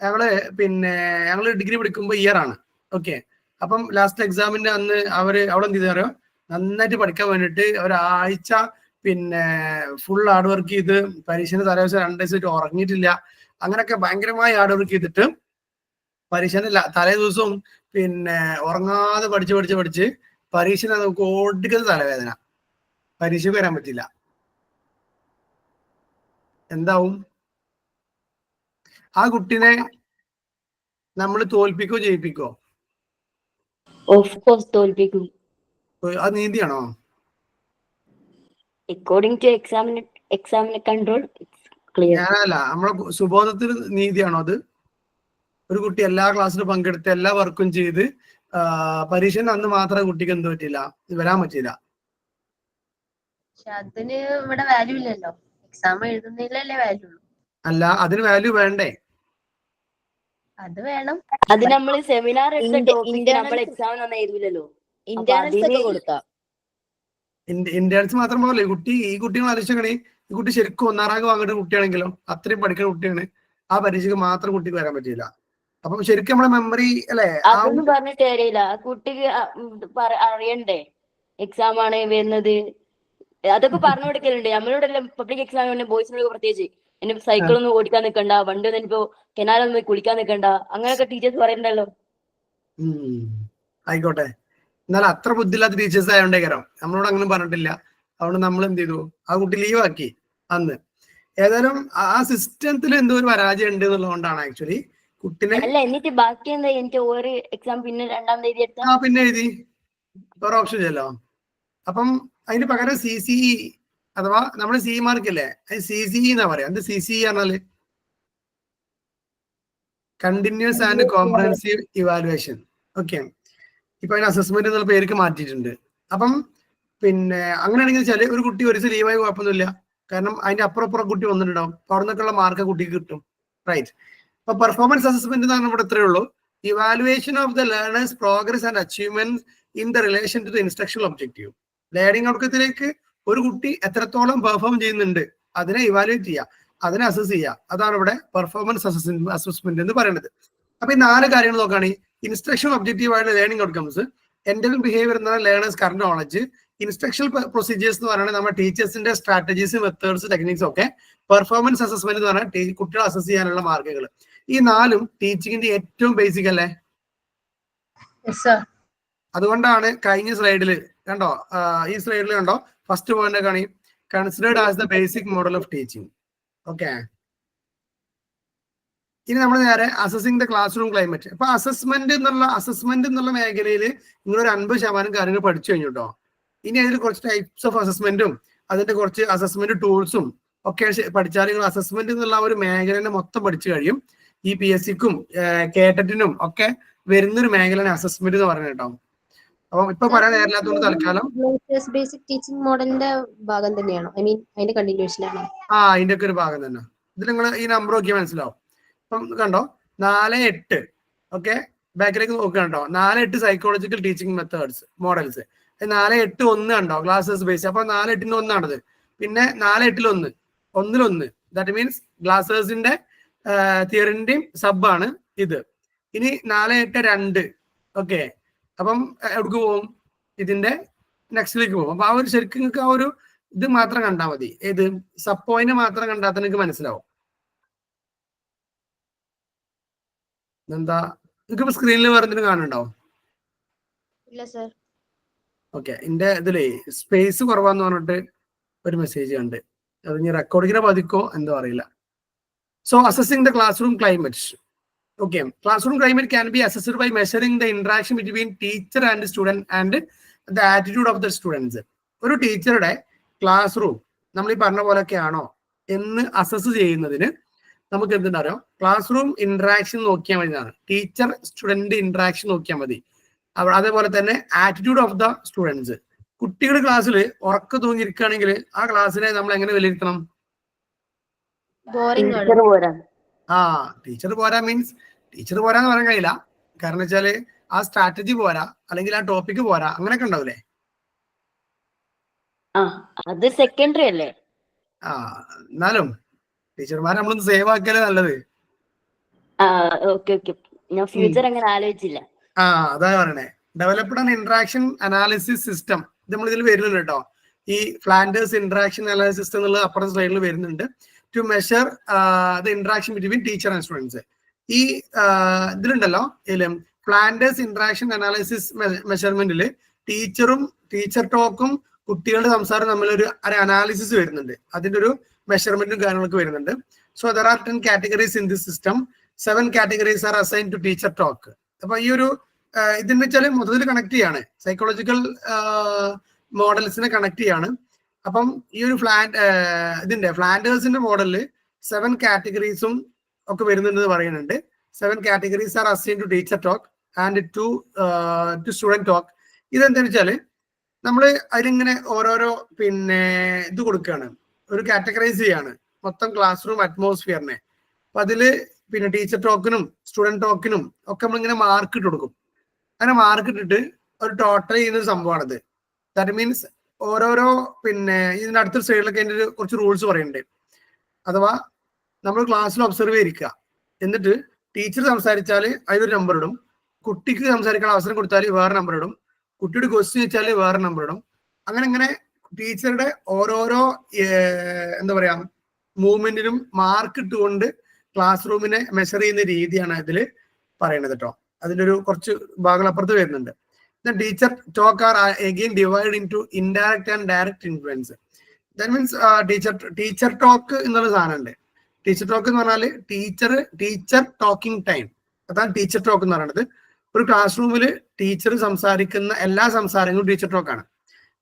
ഞങ്ങള് ഡിഗ്രി പഠിക്കുമ്പോൾ ഇയർ ആണ്. ഓക്കെ. അപ്പം ലാസ്റ്റ് എക്സാമിന്റെ അന്ന് അവള് എന്ത് ചെയ്താലോ, നന്നായിട്ട് പഠിക്കാൻ വേണ്ടിയിട്ട് ഒരാഴ്ച ഫുൾ ഹാർഡ് വർക്ക് ചെയ്ത് പരീക്ഷന്റെ തലേദിവസം 2 ദിവസമായിട്ട് ഉറങ്ങിയിട്ടില്ല. അങ്ങനെയൊക്കെ ഭയങ്കരമായി ഹാർഡ് വർക്ക് ചെയ്തിട്ട് പരീക്ഷന്റെ തലേ ദിവസവും ഉറങ്ങാതെ പഠിച്ച് പരീക്ഷ നമുക്ക് ഓടിക്കുന്ന തലവേദന, പരീക്ഷയ്ക്ക് വരാൻ പറ്റില്ല. എന്താവും? ആ കുട്ടിനെ നമ്മൾ തോൽപ്പിക്കോ ജയിപ്പിക്കോ? ഓഫ് കോഴ്സ് തോൽപ്പിക്കും. അത് നീതിയാണോ? അക്കോർഡിംഗ് ടു എക്സാമിന് കൺട്രോൾ ക്ലിയർ. ഞാനല്ല, നമ്മളെ സുബോധത്തിന് നീതിയാണോ അത്? ഒരു കുട്ടി എല്ലാ ക്ലാസ്സിലും പങ്കെടുത്ത് എല്ലാ വർക്കും ചെയ്ത് പരീക്ഷ അന്ന് മാത്രമേ കുട്ടിക്ക് എന്ത് പറ്റില്ല, വരാൻ പറ്റില്ല. പക്ഷെ അതിന് ഇവിടെ വാല്യൂ ഇല്ലല്ലോ, എക്സാം എഴുതുന്നതിലല്ലേ വാല്യൂ ഉള്ളൂ. അല്ല, അതിന് വാല്യൂ വേണ്ടേ? അത് വേണം. അത് നമ്മൾ സെമിനാർ എടുത്ത ടോപ്പിക്ക് നമ്മൾ ഇന്റേണൽസ് എക്സാമിന് വന്ന് എഴുതൂലല്ലോ. ഇന്റേണൽസ് ഒക്കെ കൊടുക്കാം. ഇന്ത്യൻസ് മാത്രം പോലെ ഈ കുട്ടികൾ ആലോചിക്കണേ, ഈ കുട്ടി ശരിക്കും 1ാം റാങ്ക് വാങ്ങേണ്ട കുട്ടിയാണെങ്കിലോ, അത്രയും പഠിക്കുന്ന കുട്ടിയാണ്, ആ പരീക്ഷയ്ക്ക് മാത്രം കുട്ടിക്ക് വരാൻ പറ്റില്ല. അപ്പം ശരിക്കും നമ്മളെ മെമ്മറി അല്ലെ? അതൊന്നും പറഞ്ഞിട്ട് കാര്യമില്ല. ആ കുട്ടിക്ക് അറിയണ്ടേ എക്സാം ആണ് വരുന്നത്. അതൊക്കെ പറഞ്ഞു കൊടുക്കലുണ്ട്. നമ്മളോടെല്ലാം പബ്ലിക് എക്സാം ബോയ്സിനോട് പ്രത്യേകിച്ച് എന്നെ സൈക്കിളൊന്നും ഓടിക്കാൻ നിൽക്കണ്ട, വണ്ടി ഒന്നും ഇപ്പോ കെനാലൊന്നും കുളിക്കാൻ നിൽക്കണ്ട, അങ്ങനെയൊക്കെ ടീച്ചേഴ്സ് പറയുന്നുണ്ടല്ലോ. ആയിക്കോട്ടെ, എന്നാലും അത്ര ബുദ്ധിയില്ലാത്ത ടീച്ചേഴ്സ് ആയതുകൊണ്ടേ കയറാം നമ്മളോട് അങ്ങനെ പറഞ്ഞിട്ടില്ല. അതുകൊണ്ട് നമ്മൾ എന്ത് ചെയ്തു, ആ കുട്ടി ലീവാക്കി അന്ന്. ഏതായാലും ആ സിസ്റ്റത്തിൽ എന്തോ ഒരു പരാജയം ഉണ്ട് എന്നുള്ളതുകൊണ്ടാണ് ആക്ച്വലി കുട്ടിനെ. അല്ല, എന്നിട്ട് ബാക്കി എന്താ? എനിക്ക് ഒരു എക്സാം പിന്നെ 2ാം തീയതി എടുത്താ പിന്നെ എഴുതി, വേറെ ഓപ്ഷൻ ഇല്ലല്ലോ. അപ്പം അതിന് പകരം CCE അഥവാ നമ്മുടെ CE മാർക്ക് അല്ലേ, അത് CCE എന്നാ പറയാ. എന്ത് CCE പറഞ്ഞാല്? Continuous and comprehensive evaluation. Okay, ഇപ്പൊ അതിന് അസസ്മെന്റ് എന്നുള്ള പേർക്ക് മാറ്റിയിട്ടുണ്ട്. അപ്പം പിന്നെ അങ്ങനെയാണെങ്കിൽ വെച്ചാൽ ഒരു കുട്ടി ഒരു ദിവസം ലീവായി കുഴപ്പമൊന്നുമില്ല, കാരണം അതിന്റെ അപ്പുറം കുട്ടി വന്നിട്ടുണ്ടാവും. അപ്പൊ അവിടെ നിന്നൊക്കെയുള്ള മാർക്ക് കുട്ടിക്ക് കിട്ടും. റൈറ്റ്. അപ്പൊ പെർഫോമൻസ് അസസ്മെന്റ് എന്ന് പറഞ്ഞാൽ ഇവിടെ ഇത്രയേ ഉള്ളൂ. Evaluation of the learners progress and achievement in the relation to the instructional objective. Learning ഔട്ട്കത്തിലേക്ക് ഒരു കുട്ടി എത്രത്തോളം പെർഫോം ചെയ്യുന്നുണ്ട് അതിനെ ഇവാലുവേറ്റ് ചെയ്യുക, അതിനെ അസസ് ചെയ്യുക. അതാണ് ഇവിടെ പെർഫോമൻസ് അസസ്മെന്റ് എന്ന് പറയുന്നത്. അപ്പൊ ഈ 4 കാര്യങ്ങൾ നോക്കുകയാണെങ്കിൽ ഇൻസ്ട്രക്ഷണൽ ഒബ്ജക്റ്റീവ് ആയിട്ട് ലേണിംഗ് ഔട്ട്കംസ്, എന്റൽ ബിഹേവിയർ എന്ന് പറഞ്ഞാൽ learners current knowledge, instructional procedures എന്ന് പറയുന്നത് നമ്മുടെ ടീച്ചേഴ്സിന്റെ സ്ട്രാറ്റജീസ്, മെത്തേഡ്സ്, ടെക്നിക്സ് ഒക്കെ, പെർഫോമൻസ് അസസ്മെന്റ് എന്ന് പറഞ്ഞാൽ കുട്ടികളെ അസസ് ചെയ്യാനുള്ള മാർക്കുകൾ. ഈ 4ഉം ടീച്ചിങ്ങിന്റെ ഏറ്റവും ബേസിക് അല്ലേ? അതുകൊണ്ടാണ് കഴിഞ്ഞ സ്ലൈഡിൽ കണ്ടോ, ഈ സ്ലൈഡിൽ കണ്ടോ, ഫസ്റ്റ് പോയിന്റ് കാണി, considered as the basic model of teaching. Okay, ഇനി നമ്മൾ നേരെ assessing the class room climate. അപ്പൊ അസസ്മെന്റ് എന്നുള്ള മേഖലയിൽ നിങ്ങളൊരു 50% കാര്യങ്ങൾ പഠിച്ചു കഴിഞ്ഞു കേട്ടോ. ഇനി അതിൽ കുറച്ച് ടൈപ്സ് ഓഫ് അസസ്മെന്റും അതിന്റെ കുറച്ച് അസസ്മെന്റ് ടൂൾസും ഒക്കെ പഠിച്ചാൽ നിങ്ങൾ അസസ്മെന്റ് എന്നുള്ള ഒരു മേഖലനെ മൊത്തം പഠിച്ചു കഴിയും. ഈ PSCക്കും കേട്ടറ്റിനും ഒക്കെ വരുന്നൊരു മേഖലയാണ് അസസ്മെന്റ് എന്ന് പറയുന്നത് കേട്ടോ. അപ്പൊ ഇപ്പൊ പറയാൻ നേരില്ലാത്തതുകൊണ്ട് തൽക്കാലം ബേസിക് ടീച്ചിങ് മോഡലിന്റെ ഭാഗം തന്നെയാണോ? ഐ മീൻ അതിന്റെ കണ്ടിന്യൂഷൻ ആണോ? അതിന്റെ ഒക്കെ ഒരു ഭാഗം തന്നെ. ഇതിൽ നിങ്ങൾ ഈ നമ്പർ നോക്കിയാൽ മനസ്സിലാവും. ഇപ്പം കണ്ടോ 4-8. ഓക്കെ, ബാക്കിലേക്ക് നോക്കുക കേട്ടോ. 4-8 സൈക്കോളജിക്കൽ ടീച്ചിങ് മെത്തേഡ്സ് മോഡൽസ്. 4-8-1 കണ്ടോ, ക്ലാസ്സസ് ബേസ്. അപ്പൊ 4-8-ന് 1 പിന്നെ 4-8-1 1-1. ദാറ്റ് മീൻസ് ഗ്ലാസേഴ്സിന്റെ തിയറിന്റെയും സബാണ് ഇത്. ഇനി 4-8-2. ഓക്കെ, അപ്പം എവിടേക്ക് പോകും? ഇതിന്റെ നെക്സ്റ്റിലേക്ക് പോകും. അപ്പൊ ആ ഒരു ശരിക്കും നിങ്ങൾക്ക് ആ ഒരു ഇത് മാത്രം കണ്ടാൽ മതി. ഏത് സബ് പോയിന്റ് മാത്രം കണ്ടാൽ നിങ്ങൾക്ക് മനസ്സിലാവും. എന്താ നിങ്ങൾക്ക് സ്ക്രീനിൽ വേറെ കാണുന്നുണ്ടോ? ഇല്ല സർ. ഓക്കെ, എന്റെ ഇതിലേ സ്പേസ് കുറവാന്ന് പറഞ്ഞിട്ട് ഒരു മെസ്സേജ് കണ്ട്, അത് ഇനി റെക്കോർഡിങ്ങിനെ ബാധിക്കോ എന്തോ അറിയില്ല. So assessing the class room climate. Okay, classroom climate can be assessed by measuring the interaction between teacher and student and the attitude of the students. ഒരു ടീച്ചറുടെ ക്ലാസ് റൂം നമ്മൾ ഈ പറഞ്ഞ പോലെയൊക്കെ ആണോ എന്ന് അസസ് ചെയ്യുന്നതിന് നമുക്ക് എന്തുണ്ടോ, ക്ലാസ് റൂം ഇന്ററാക്ഷൻ നോക്കിയാൽ മതി. ടീച്ചർ സ്റ്റുഡന്റ് ഇന്ററാക്ഷൻ നോക്കിയാൽ മതി. അതേപോലെ തന്നെ ആറ്റിറ്റ്യൂഡ് ഓഫ് ദ സ്റ്റുഡൻസ്. കുട്ടികൾ ക്ലാസ്സിൽ ഉറക്കം തൂങ്ങിയിരിക്കുകയാണെങ്കിൽ ആ ക്ലാസ്സിനെ നമ്മൾ എങ്ങനെ വിലയിരുത്തണം? ടീച്ചർ പോരാ മീൻസ് ടീച്ചർ പോരാന്ന് പറയാൻ കഴിയില്ല. കാരണം വെച്ചാല് ആ സ്ട്രാറ്റജി പോരാ, അല്ലെങ്കിൽ ആ ടോപ്പിക്ക് പോരാ, അങ്ങനെയൊക്കെ ഉണ്ടാവില്ലേ? അത് സെക്കൻഡറി അല്ലേ? എന്നാലും ടീച്ചർമാരെ നമ്മളൊന്ന് സേവ് ആക്കിയാലേ നല്ലത്. ഞാൻ ഫ്യൂച്ചർ അങ്ങനെ ആലോചിച്ചില്ല. അതാ പറയണേ. Developed an interaction analysis system. ഇത് നമ്മൾ ഇതിൽ വരുന്നുണ്ട് കേട്ടോ. ഈ ഫ്ലാൻഡേഴ്സ് ഇന്ററാക്ഷൻ അനാലിസിസ് സിസ്റ്റം എന്നുള്ളത് അപ്പുറത്തെ സ്ലൈഡിൽ വരുന്നുണ്ട്. To measure the interaction between teacher and students. ഈ ഇതിലുണ്ടല്ലോ, ഫ്ലാൻഡേഴ്സ് ഇന്ററാക്ഷൻ അനാലിസിസ് മെഷർമെന്റിൽ ടീച്ചറും ടീച്ചർ ടോക്കും കുട്ടികളുടെ സംസാരം തമ്മിലൊരു അനാലിസിസ് വരുന്നുണ്ട്. അതിന്റെ ഒരു മെഷർമെന്റും കാര്യങ്ങളൊക്കെ വരുന്നുണ്ട്. So there R 10 categories in this system. 7 categories are assigned to teacher talk. അപ്പൊ ഈ ഒരു ഇതെന്ന് വെച്ചാൽ മൊത്തത്തിൽ കണക്ട് ചെയ്യാണ്, സൈക്കോളജിക്കൽ മോഡൽസിനെ കണക്ട് ചെയ്യാണ്. അപ്പം ഈ ഒരു ഇതിന്റെ ഫ്ലാൻഡേഴ്സിന്റെ മോഡലില് 7 കാറ്റഗറീസും ഒക്കെ വരുന്നുണ്ടെന്ന് പറയുന്നുണ്ട്. 7 categories are assigned to teacher talk and to student talk. ഇതെന്താന്ന് വെച്ചാല് നമ്മള് അതിലിങ്ങനെ ഓരോരോ ഇത് കൊടുക്കുകയാണ്, ഒരു കാറ്റഗറൈസ് ചെയ്യാണ് മൊത്തം ക്ലാസ് റൂം അറ്റ്മോസ്ഫിയറിനെ. അപ്പൊ അതില് ടീച്ചർ ടോക്കിനും സ്റ്റുഡന്റ് ടോക്കിനും ഒക്കെ നമ്മളിങ്ങനെ മാർക്ക് ഇട്ട് കൊടുക്കും. അങ്ങനെ മാർക്ക് ഇട്ടിട്ട് ഒരു ടോട്ടൽ ചെയ്യുന്ന ഒരു സംഭവമാണിത്. ദാറ്റ് മീൻസ് ഓരോരോ ഇതിന്റെ അടുത്ത സൈഡിലൊക്കെ അതിന്റെ കുറച്ച് റൂൾസ് പറയുന്നുണ്ട്. അഥവാ നമ്മൾ ക്ലാസ്സിൽ ഒബ്സർവ് ചെയ്തിരിക്കുക, എന്നിട്ട് ടീച്ചർ സംസാരിച്ചാൽ അതിനൊരു നമ്പർ ഇടും, കുട്ടിക്ക് സംസാരിക്കാൻ അവസരം കൊടുത്താൽ വേറെ നമ്പർ ഇടും, കുട്ടിയുടെ ക്വസ്റ്റ്യൻ വെച്ചാൽ വേറെ നമ്പർ ഇടും. അങ്ങനെ ടീച്ചറുടെ ഓരോരോ എന്താ പറയാ മൂവ്മെന്റിനും മാർക്ക് ഇട്ടുകൊണ്ട് ക്ലാസ് റൂമിനെ മെഷർ ചെയ്യുന്ന രീതിയാണ് ഇതിൽ പറയുന്നത് കേട്ടോ. അതിന്റെ ഒരു കുറച്ച് ഭാഗങ്ങൾ അപ്പുറത്ത് വരുന്നുണ്ട്. Teacher talk are again divide into indirect and direct influence. That means teacher talk എന്നുള്ള സാധനമുണ്ട്. ടീച്ചർ ടോക്ക് എന്ന് പറഞ്ഞാൽ ടീച്ചർ ടോക്കിംഗ് ടൈം, അതാണ് ടീച്ചർ ടോക്ക് എന്ന് പറയുന്നത്. ഒരു ക്ലാസ് റൂമിൽ ടീച്ചർ സംസാരിക്കുന്ന എല്ലാ സംസാരങ്ങളും ടീച്ചർ ടോക്കാണ്.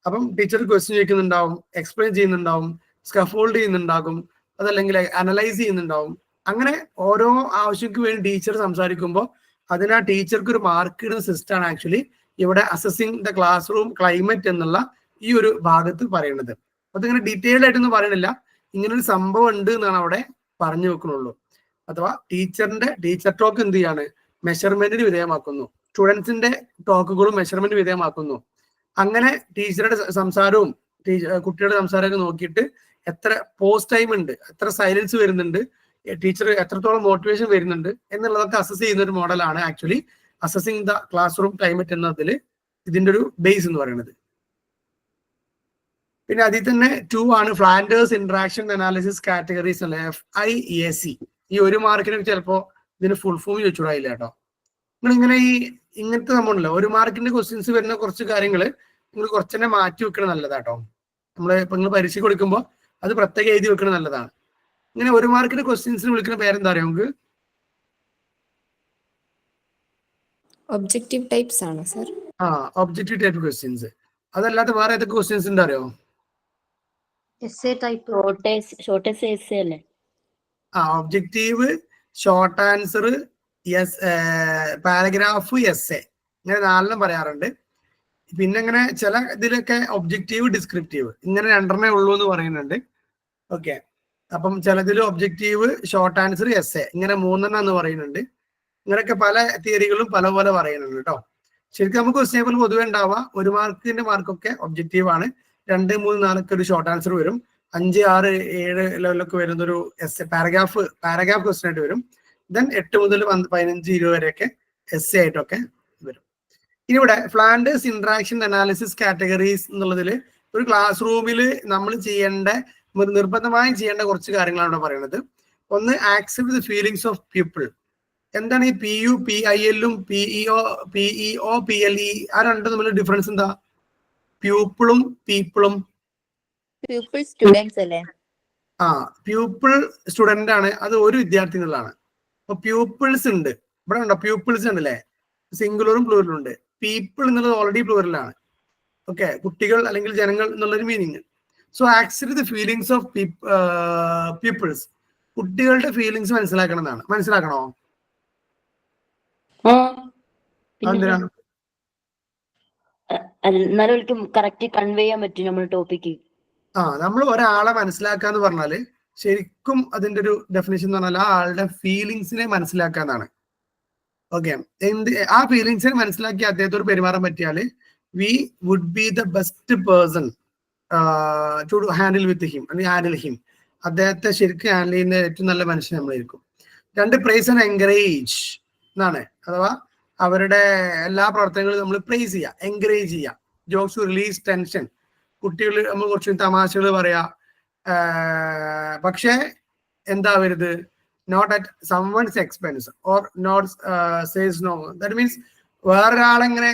അപ്പം ടീച്ചർ ക്വസ്റ്റ്യൻ ചോദിക്കുന്നുണ്ടാവും, എക്സ്പ്ലെയിൻ ചെയ്യുന്നുണ്ടാവും, സ്കഫോൾഡ് ചെയ്യുന്നുണ്ടാകും, അതല്ലെങ്കിൽ അനലൈസ് ചെയ്യുന്നുണ്ടാവും. അങ്ങനെ ഓരോ ആവശ്യങ്ങൾക്ക് വേണ്ടി ടീച്ചർ സംസാരിക്കുമ്പോൾ അതിന് ആ ടീച്ചർക്ക് ഒരു മാർക്ക് ഇടുന്ന സിസ്റ്റമാണ് ആക്ച്വലി ഇവിടെ assessing the class room climate എന്നുള്ള ഈ ഒരു ഭാഗത്ത് പറയുന്നത്. അതിങ്ങനെ ഡീറ്റെയിൽഡ് ആയിട്ടൊന്നും പറയണില്ല, ഇങ്ങനൊരു സംഭവം ഉണ്ട് എന്നാണ് അവിടെ പറഞ്ഞു വെക്കുന്നുള്ളൂ. അഥവാ ടീച്ചർ ടോക്ക് എന്ത് ചെയ്യാണ്, മെഷർമെന്റിന് വിധേയമാക്കുന്നു, സ്റ്റുഡൻസിന്റെ ടോക്കുകളും മെഷർമെന്റ് വിധേയമാക്കുന്നു. അങ്ങനെ ടീച്ചറുടെ സംസാരവും കുട്ടികളുടെ സംസാരമൊക്കെ നോക്കിയിട്ട് എത്ര പോസ്റ്റ് ടൈം ഉണ്ട്, എത്ര സൈലൻസ് വരുന്നുണ്ട്, ടീച്ചർ എത്രത്തോളം മോട്ടിവേഷൻ വരുന്നുണ്ട് എന്നുള്ളതൊക്കെ അസസ് ചെയ്യുന്ന ഒരു മോഡലാണ് actually assessing the class room climate എന്നതിൽ ഇതിന്റെ ഒരു ബേസ് എന്ന് പറയുന്നത്. പിന്നെ അതിൽ തന്നെ 2 ആണ് ഫ്ലാൻഡേഴ്സ് ഇന്ററാക്ഷൻ അനാലിസിസ് കാറ്റഗറീസ് അല്ലെ, FIAC. ഈ 1 മാർക്കിന് ചിലപ്പോ ഇതിന് ഫുൾ ഫോം ചോദിച്ചുകൂടായില്ല കേട്ടോ. നിങ്ങളിങ്ങനെ ഇങ്ങനത്തെ സംഭവമല്ലോ 1 മാർക്കിന്റെ ക്വസ്റ്റ്യൻസ് വരുന്ന കുറച്ച് കാര്യങ്ങൾ നിങ്ങൾ കുറച്ചെന്നെ മാറ്റി വെക്കണം നല്ലതാട്ടോ. ഇപ്പൊ നിങ്ങൾ പരീക്ഷ കൊടുക്കുമ്പോൾ അത് പ്രത്യേകം എഴുതി വെക്കണം നല്ലതാണ്. ഇങ്ങനെ 1 മാർക്കിന്റെ ക്വസ്റ്റ്യൻസിന് വിളിക്കുന്ന പേരെന്താ അറിയാം നമുക്ക്? ഒബ്ജക്റ്റീവ് ടൈപ്സ് ആണ് സർ. Objective type questions. അതല്ലാതെ വേറെ ഏതൊക്കെ ക്വസ്റ്റ്യൻസ് ഉണ്ട് അറിയോ? എസ്സേ ടൈപ്പ്, ഷോർട്ടസ്റ്റ് എസ്സേ അല്ലേ? Objective, short answer, paragraph, essay, ഇങ്ങനെ 4 പറയാറുണ്ട്. പിന്നെ ഇങ്ങനെ ചില ഇതിലൊക്കെ ഒബ്ജക്റ്റീവ്, ഡിസ്ക്രിപ്റ്റീവ്, ഇങ്ങനെ 2 ഉള്ളൂ എന്ന് പറയുന്നുണ്ട്. ഓക്കെ, അപ്പം ചിലതിൽ ഒബ്ജക്റ്റീവ്, ഷോർട്ട് ആൻസർ, എസ്സേ, ഇങ്ങനെ 3 എന്ന് പറയുന്നുണ്ട്. ഇങ്ങനെയൊക്കെ പല തിയറികളും പല പോലെ പറയുന്നുണ്ട് കേട്ടോ. ശരിക്കും നമുക്ക് ക്വസ്റ്റ്യൻ പേപ്പർ പൊതുവെ ഉണ്ടാവുക 1 മാർക്കിന്റെ മാർക്കൊക്കെ ഒബ്ജക്റ്റീവ് ആണ്, 2, 3, 4 ഒരു ഷോർട്ട് ആൻസർ വരും, 5, 6, 7 ലെവലൊക്കെ വരുന്നൊരു എസ്സേ പാരഗ്രാഫ് ക്വസ്റ്റ്യൻ ആയിട്ട് വരും. ദെൻ 8 മുതൽ 15, 20 വരെയൊക്കെ എസ്സേ ആയിട്ടൊക്കെ വരും. ഇനി ഇവിടെ ഫ്ലാൻഡേഴ്സ് ഇന്ററാക്ഷൻ അനാലിസിസ് കാറ്റഗറീസ് എന്നുള്ളതിൽ ഒരു ക്ലാസ് റൂമിൽ നമ്മൾ നിർബന്ധമായും ചെയ്യേണ്ട കുറച്ച് കാര്യങ്ങളാണ് ഇവിടെ പറയുന്നത്. ഒന്ന്, accept the feelings of people. എന്താണ് ഈ PU, PIL-ഉം PEO, PLE ആ രണ്ടും തമ്മിലുള്ള ഡിഫറൻസ് എന്താ? പ്യൂപ്പിളും പീപ്പിളും. Pupil students അല്ലേ? പ്യൂപ്പിൾ സ്റ്റുഡന്റ് ആണ്, അത് ഒരു വിദ്യാർത്ഥി എന്നുള്ളതാണ്. അപ്പൊ പ്യൂപ്പിൾസ് ഉണ്ട്, ഇവിടെ ഉണ്ടോ പ്യൂപ്പിൾസ് ഉണ്ടല്ലേ, സിംഗുലറും പ്ലൂറലും ഉണ്ട്. പീപ്പിൾ എന്നുള്ളത് ഓൾറെഡി പ്ലൂറലാണ്. ഓക്കെ, കുട്ടികൾ അല്ലെങ്കിൽ ജനങ്ങൾ എന്നുള്ളൊരു meaning. So accept the feelings of peoples, കുട്ടികളുടെ ഫീലിങ്സ് മനസ്സിലാക്കണം എന്നാണ്. മനസ്സിലാക്കണോ? എന്തിനാണ്? എന്നാലും എനിക്ക് കറക്റ്റ് കൺവേ ചെയ്യാൻ പറ്റും നമ്മുടെ ടോപ്പിക്ക്. നമ്മൾ ഒരാളെ മനസ്സിലാക്കാന്ന് പറഞ്ഞാല് ശരിക്കും അതിന്റെ ഒരു ഡെഫിനേഷൻ എന്ന് പറഞ്ഞാൽ ആ ആളുടെ ഫീലിങ്സിനെ മനസ്സിലാക്കാന്നാണ്. ഓക്കെ, ആ ഫീലിങ്സിനെ മനസ്സിലാക്കി അദ്ദേഹത്തോട് പെരുമാറാൻ പറ്റിയാല് we would be the best person to handle with him അല്ലെങ്കിൽ ഹാൻഡിൽ ഹിം. അദ്ദേഹത്തെ ശരിക്കും ഹാൻഡിൽ ചെയ്യുന്ന ഏറ്റവും നല്ല മനുഷ്യൻ നമ്മളായിരിക്കും. 2, പ്രൈസ് ആൻഡ് എൻകറേജ് എന്നാണ്. അഥവാ അവരുടെ എല്ലാ പ്രവർത്തനങ്ങളും നമ്മൾ പ്രൈസ് ചെയ്യുക, എൻകറേജ് ചെയ്യുക. Jokes to release tension. കുട്ടികൾ നമ്മൾ കുറച്ച് തമാശകൾ പറയാ, പക്ഷേ എന്താവരുത്, not at someone's expense or not says no. That means വേറൊരാളെങ്ങനെ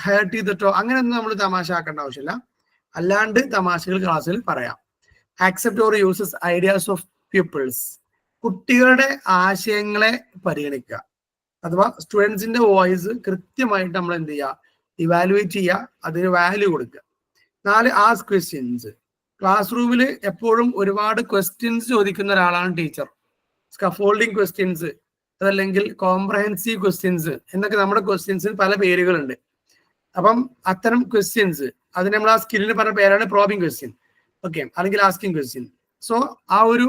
ഹേർട്ട് ചെയ്തിട്ടോ അങ്ങനെയൊന്നും നമ്മൾ തമാശ ആക്കേണ്ട ആവശ്യമില്ല. അല്ലാണ്ട് തമാശകൾ ക്ലാസ്സിൽ പറയാം. Accept or uses ideas of peoples. കുട്ടികളുടെ ആശയങ്ങളെ പരിഗണിക്കുക, അഥവാ സ്റ്റുഡൻസിന്റെ വോയിസ് കൃത്യമായിട്ട് നമ്മൾ എന്ത് ചെയ്യുക, ഇവാലുവേറ്റ് ചെയ്യുക, അതിന് വാല്യൂ കൊടുക്കുക. 4, ആസ്ക് ക്വസ്റ്റ്യൻസ്. ക്ലാസ് റൂമിൽ എപ്പോഴും ഒരുപാട് ക്വസ്റ്റ്യൻസ് ചോദിക്കുന്ന ഒരാളാണ് ടീച്ചർ. സ്കഫോൾഡിങ് ക്വസ്റ്റ്യൻസ്, അതല്ലെങ്കിൽ കോംപ്രഹെൻസീവ് ക്വസ്റ്റ്യൻസ് എന്നൊക്കെ നമ്മുടെ ക്വസ്റ്റ്യൻസിന് പല പേരുകളുണ്ട്. അപ്പം അത്തരം ക്വസ്റ്റ്യൻസ്, അതിന് നമ്മൾ ആ സ്കില്ലിന് പറഞ്ഞ പേരാണ് പ്രോബിംഗ് ക്വസ്റ്റ്യൻ, ഓക്കെ, അല്ലെങ്കിൽ ആസ്കിങ് ക്വസ്റ്റ്യൻ. സോ ആ ഒരു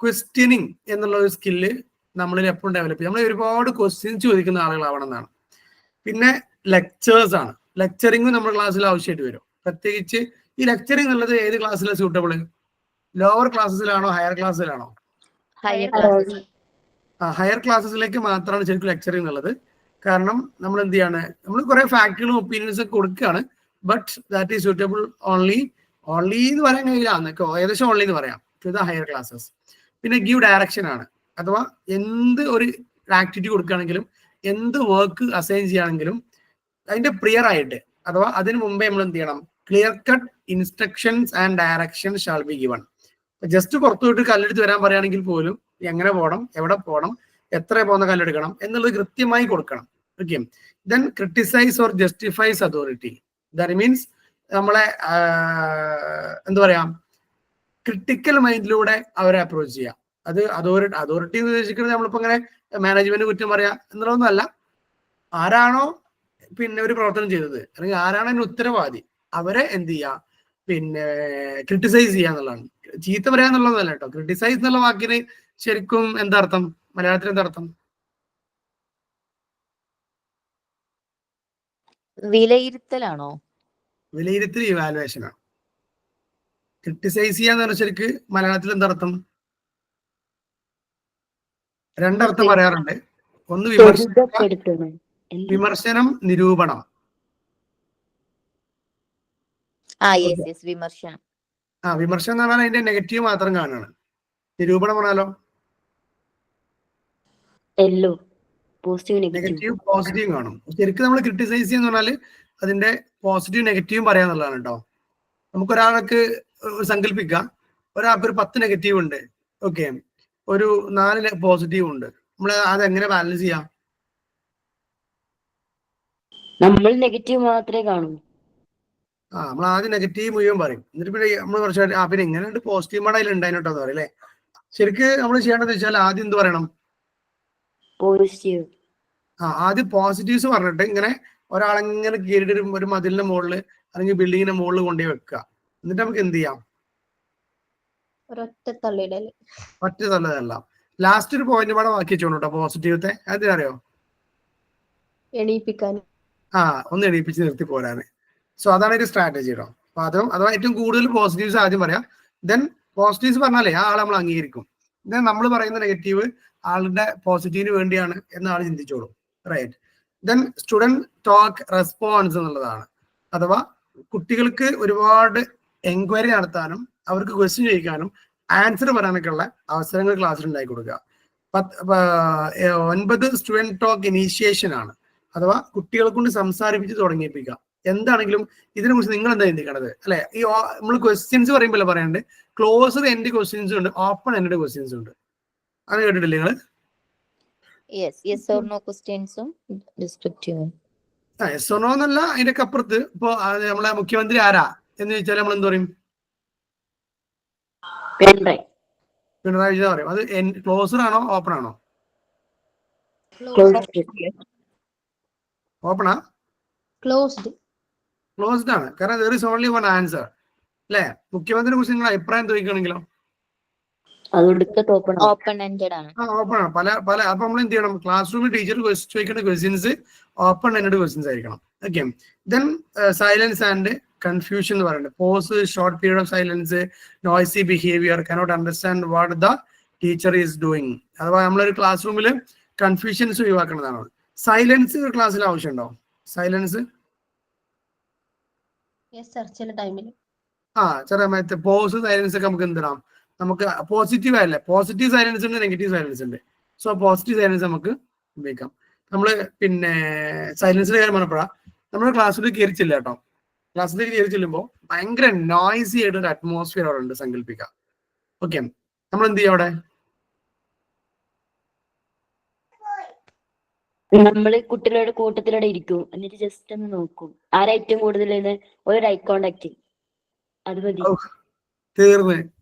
ക്വസ്റ്റ്യനിങ് എന്നുള്ള ഒരു സ്കില്ല് നമ്മളിൽ എപ്പോഴും ഡെവലപ്പ് ചെയ്യും. നമ്മൾ ഒരുപാട് ക്വസ്റ്റ്യൻസ് ചോദിക്കുന്ന ആളുകളാവണം എന്നാണ്. പിന്നെ ലെക്ചേഴ്സ് ആണ്. ലെക്ചറിങ് നമ്മുടെ ക്ലാസ്സിൽ ആവശ്യമായിട്ട് വരും. പ്രത്യേകിച്ച് ഈ ലെക്ചറിങ് എന്നുള്ളത് ഏത് ക്ലാസ്സിലാണ് സൂട്ടബിൾ? ലോവർ ക്ലാസ്സിലാണോ ഹയർ ക്ലാസ്സിലാണോ? ഹയർ ക്ലാസ്സിലേക്ക് മാത്രമാണ് ശരിക്കും ലെക്ചറിങ് എന്നുള്ളത്. കാരണം നമ്മൾ എന്ത് ചെയ്യാണ്, നമ്മൾ കുറെ ഫാക്ടുകളും ഒപ്പീനിയൻസ് ഒക്കെ കൊടുക്കുകയാണ്. But that is suitable only എന്ന് പറയാൻ കഴിയില്ല, എന്നൊക്കെ ഏകദേശം ഓൺലി എന്ന് പറയാം ടു ദ ഹയർ ക്ലാസ്സസ്. പിന്നെ ഗീവ് ഡയറക്ഷൻ ആണ്. അഥവാ എന്ത് ഒരു ആക്ടിവിറ്റി കൊടുക്കുകയാണെങ്കിലും, എന്ത് വർക്ക് അസൈൻ ചെയ്യുകയാണെങ്കിലും അതിന്റെ പ്രിയർ ആയിട്ട്, അഥവാ അതിന് മുമ്പേ നമ്മൾ എന്ത് ചെയ്യണം, clear cut instructions and direction shall be given. Just പുറത്തു വിട്ട് കല്ലെടുത്ത് വരാൻ പറയുകയാണെങ്കിൽ പോലും എങ്ങനെ പോകണം, എവിടെ പോകണം, എത്ര പോകുന്ന കല്ലെടുക്കണം എന്നുള്ളത് കൃത്യമായി കൊടുക്കണം. Okay. Then criticise or justifies authority. That means നമ്മളെ എന്താ പറയാ, ക്രിട്ടിക്കൽ മൈൻഡിലൂടെ അവരെ അപ്രോച്ച് ചെയ്യാം. അത് അതോറിറ്റി എന്ന് ഉദ്ദേശിക്കുന്നത് നമ്മളിപ്പോ അങ്ങനെ മാനേജ്മെന്റ് കുറ്റം പറയാ എന്നുള്ളതൊന്നുമല്ല. ആരാണോ പിന്നെ ഒരു പ്രവർത്തനം ചെയ്തത്, അല്ലെങ്കിൽ ആരാണ് അതിന് ഉത്തരവാദി, അവരെ എന്ത് ചെയ്യുക, പിന്നെ ക്രിട്ടിസൈസ് ചെയ്യുക എന്നുള്ളതാണ്. ചീത്ത പറയാ എന്നുള്ളതല്ല കേട്ടോ. ക്രിട്ടിസൈസ് എന്നുള്ള വാക്കിന് ശരിക്കും എന്താ അർത്ഥം, മലയാളത്തിൽ എന്താ അർത്ഥം? വിലയിരുത്തലാണോ? വിലയിരുത്തൽ, ഇവാലുവേഷൻ ആണ്. ക്രിട്ടിസൈസ് ചെയ്യാന്ന് പറഞ്ഞാൽ ശരിക്ക് മലയാളത്തിൽ എന്താ അർത്ഥം? രണ്ടർത്ഥം പറയാറുണ്ട്. ഒന്ന് വിമർശനം, നിരൂപണം. വിമർശനം. വിമർശനം എന്ന് പറഞ്ഞാൽ അതിന്റെ നെഗറ്റീവ് മാത്രം കാണാണ്. നിരൂപണം പറഞ്ഞാലോ നെഗറ്റീവ് പോസിറ്റീവ് കാണും. ശരിക്കും നമ്മൾ ക്രിട്ടിസൈസ് ചെയ്യുന്ന പറഞ്ഞാല് അതിന്റെ പോസിറ്റീവ് നെഗറ്റീവും പറയാന്നുള്ളതാണ് കേട്ടോ. നമുക്കൊരാൾക്ക് സങ്കല്പിക്കാം, ഒരാൾക്ക് ഒരു 10 നെഗറ്റീവ് ഉണ്ട്, ഓക്കെ, ഒരു 4 പോസിറ്റീവ് ഉണ്ട്. നമ്മൾ അതെങ്ങനെ ബാലൻസ് ചെയ്യാം? നമ്മൾ നെഗറ്റീവ് മാത്രമേ കാണൂ. നമ്മൾ ആദ്യം നെഗറ്റീവ് മുഴുവൻ പറയും, എന്നിട്ട് പിന്നെ നമ്മൾ കുറച്ച് പിന്നെ എങ്ങനെയുണ്ട് പോസിറ്റീവ് മോഡ് അതിൽ ഉണ്ടായിട്ടോ എന്ന് പറയും അല്ലേ. ശരിക്ക് നമ്മൾ ചെയ്യേണ്ടത് വെച്ചാൽ ആദ്യം എന്ത് പറയണം? പോസിറ്റീവ്. ആദ്യം പോസിറ്റീവ്സ് പറഞ്ഞിട്ട് ഇങ്ങനെ ഒരാളെങ്ങനെ കയറിയിട്ട് ഒരു മതിലിന്റെ മുകളിൽ അല്ലെങ്കിൽ ബിൽഡിങ്ങിന്റെ മുകളിൽ കൊണ്ടുപോയി വെക്കുക. എന്നിട്ട് നമുക്ക് എന്ത് ചെയ്യാം? ഒറ്റ തള്ളിടല്ല. ലാസ്റ്റ് ഒരു പോയിന്റ് പാടെ ബാക്കി വെച്ചോട്ടോ പോസിറ്റീവത്തെ. അതിനറിയോ? എണീപ്പിക്കാൻ. ഒന്ന് എണീപ്പിച്ച് നിർത്തി പോരാന്. സോ അതാണ് ഒരു സ്ട്രാറ്റജി കേട്ടോ. അപ്പൊ അഥവാ ഏറ്റവും കൂടുതൽ പോസിറ്റീവ്സ് ആദ്യം പറയാം. ദെൻ പോസിറ്റീവ്സ് പറഞ്ഞാലേ ആ ആളെ നമ്മൾ അംഗീകരിക്കും. ദെൻ നമ്മൾ പറയുന്ന നെഗറ്റീവ് ആളുടെ പോസിറ്റീവിന് വേണ്ടിയാണ് എന്ന് ആൾ ചിന്തിച്ചോളൂ. Right. Then student talk response എന്നുള്ളതാണ്. അഥവാ കുട്ടികൾക്ക് ഒരുപാട് എൻക്വയറി നടത്താനും അവർക്ക് ക്വസ്റ്റ്യൻ ചോദിക്കാനും ആൻസർ പറയാനൊക്കെ ഉള്ള അവസരങ്ങൾ ക്ലാസ്സിൽ ഉണ്ടാക്കി കൊടുക്കുക. 9 സ്റ്റുഡന്റ് ടോക്ക് ഇനീഷ്യേഷൻ ആണ്. അഥവാ കുട്ടികളെ കൊണ്ട് സംസാരിപ്പിച്ച് തുടങ്ങിപ്പിക്കുക. എന്താണെങ്കിലും ഇതിനെ കുറിച്ച് നിങ്ങൾ എന്താ ചിന്തിക്കണത് അല്ലെ? ഈ നമ്മൾ ക്വസ്റ്റ്യൻസ് പറയുമ്പോൾ പറയാണ്ട് ക്ലോസ്ഡ് എൻഡ് ക്വസ്റ്റ്യൻസ് ഉണ്ട്, ഓപ്പൺ എൻഡ് ക്വസ്റ്റ്യൻസ് ഉണ്ട്. അങ്ങനെ കേട്ടിട്ടില്ലേ നിങ്ങള്? യെസ് ഓർ നോ ക്വസ്റ്റ്യൻസും ഡിസ്ക്രിപ്റ്റീവും. യെസ് ഓർ നോ എന്നല്ല, അതിന്റെ അപ്പുറത്ത് ഇപ്പൊ നമ്മളെ മുഖ്യമന്ത്രി ആരാ എന്ന് ചോദിച്ചാൽ നമ്മൾ എന്ത് പറയും? പിണറായി വിജയൻ പറയും. അത് ക്ലോസ്ഡ് ആണോ ഓപ്പൺ ആണോ? ഓപ്പണാ? ക്ലോസ്ഡ് ആണ്. കാരണം there is only one answer അല്ലെ? മുഖ്യമന്ത്രിയെ കുറിച്ച് നിങ്ങൾ അഭിപ്രായം ചോദിക്കുകയാണെങ്കിലോ ഓപ്പൺ എൻഡഡ് ആണ്. ഓപ്പൺ ആണ്. പല അപ്പൊ നമ്മൾ എന്ത് ചെയ്യണം? ക്ലാസ് റൂമിൽ ടീച്ചർ ചോദിക്കേണ്ട ക്വസ്റ്റ്യൻസ് ഓപ്പൺ എൻഡഡ് ക്വസ്റ്റ്യൻസ് ആയിരിക്കണം. Okay. Then silence and confusion എന്ന് പറയുന്നത്. Pause, short period of silence, noisy behaviour, cannot understand what the teacher is doing. അഥവാ നമ്മളൊരു ക്ലാസ് റൂമിൽ കൺഫ്യൂഷൻസ് ഒഴിവാക്കുന്നതാണ്. സൈലൻസ് ഒരു ക്ലാസ്സിൽ ആവശ്യമുണ്ടോ? സൈലൻസ് ചില ടൈമിൽ ചില സമയത്ത് പോസ്, സൈലൻസ് ഒക്കെ നമുക്ക് എന്തിടാം? നമുക്ക് പോസിറ്റീവ് അല്ലേ, പോസിറ്റീവ് സൈലൻസ് ഉണ്ട്, നെഗറ്റീവ് സൈലൻസ് ഉണ്ട്. സോ പോസിറ്റീവ് സൈലൻസ് നമുക്ക് ഉപയോഗിക്കാം. നമ്മള് പിന്നെ സൈലൻസിന്റെ കാര്യം പറഞ്ഞപ്പോഴാ നമ്മൾ ക്ലാസ്സിൽ കയറി ചെല്ലുക കേട്ടോ. ക്ലാസ്സിലേക്ക് കയറി ചെല്ലുമ്പോൾ ഭയങ്കര നോയ്സി ആയിട്ട് ഒരു അറ്റ്മോസ്ഫിയർ അവിടെ ഉണ്ട് സങ്കല്പിക്കാം. ഓക്കെ. നമ്മൾ എന്ത് ചെയ്യും? അവിടെ നമ്മള് കുട്ടികളുടെ കൂട്ടത്തിലൂടെ ഇരിക്കും, എന്നിട്ട് ജസ്റ്റ് ഒന്ന് നോക്കും ആരാ ഏറ്റവും കൂടുതൽ ഒരു ഐ കോണ്ടാക്ട്, അത് മതി. തീർന്ന്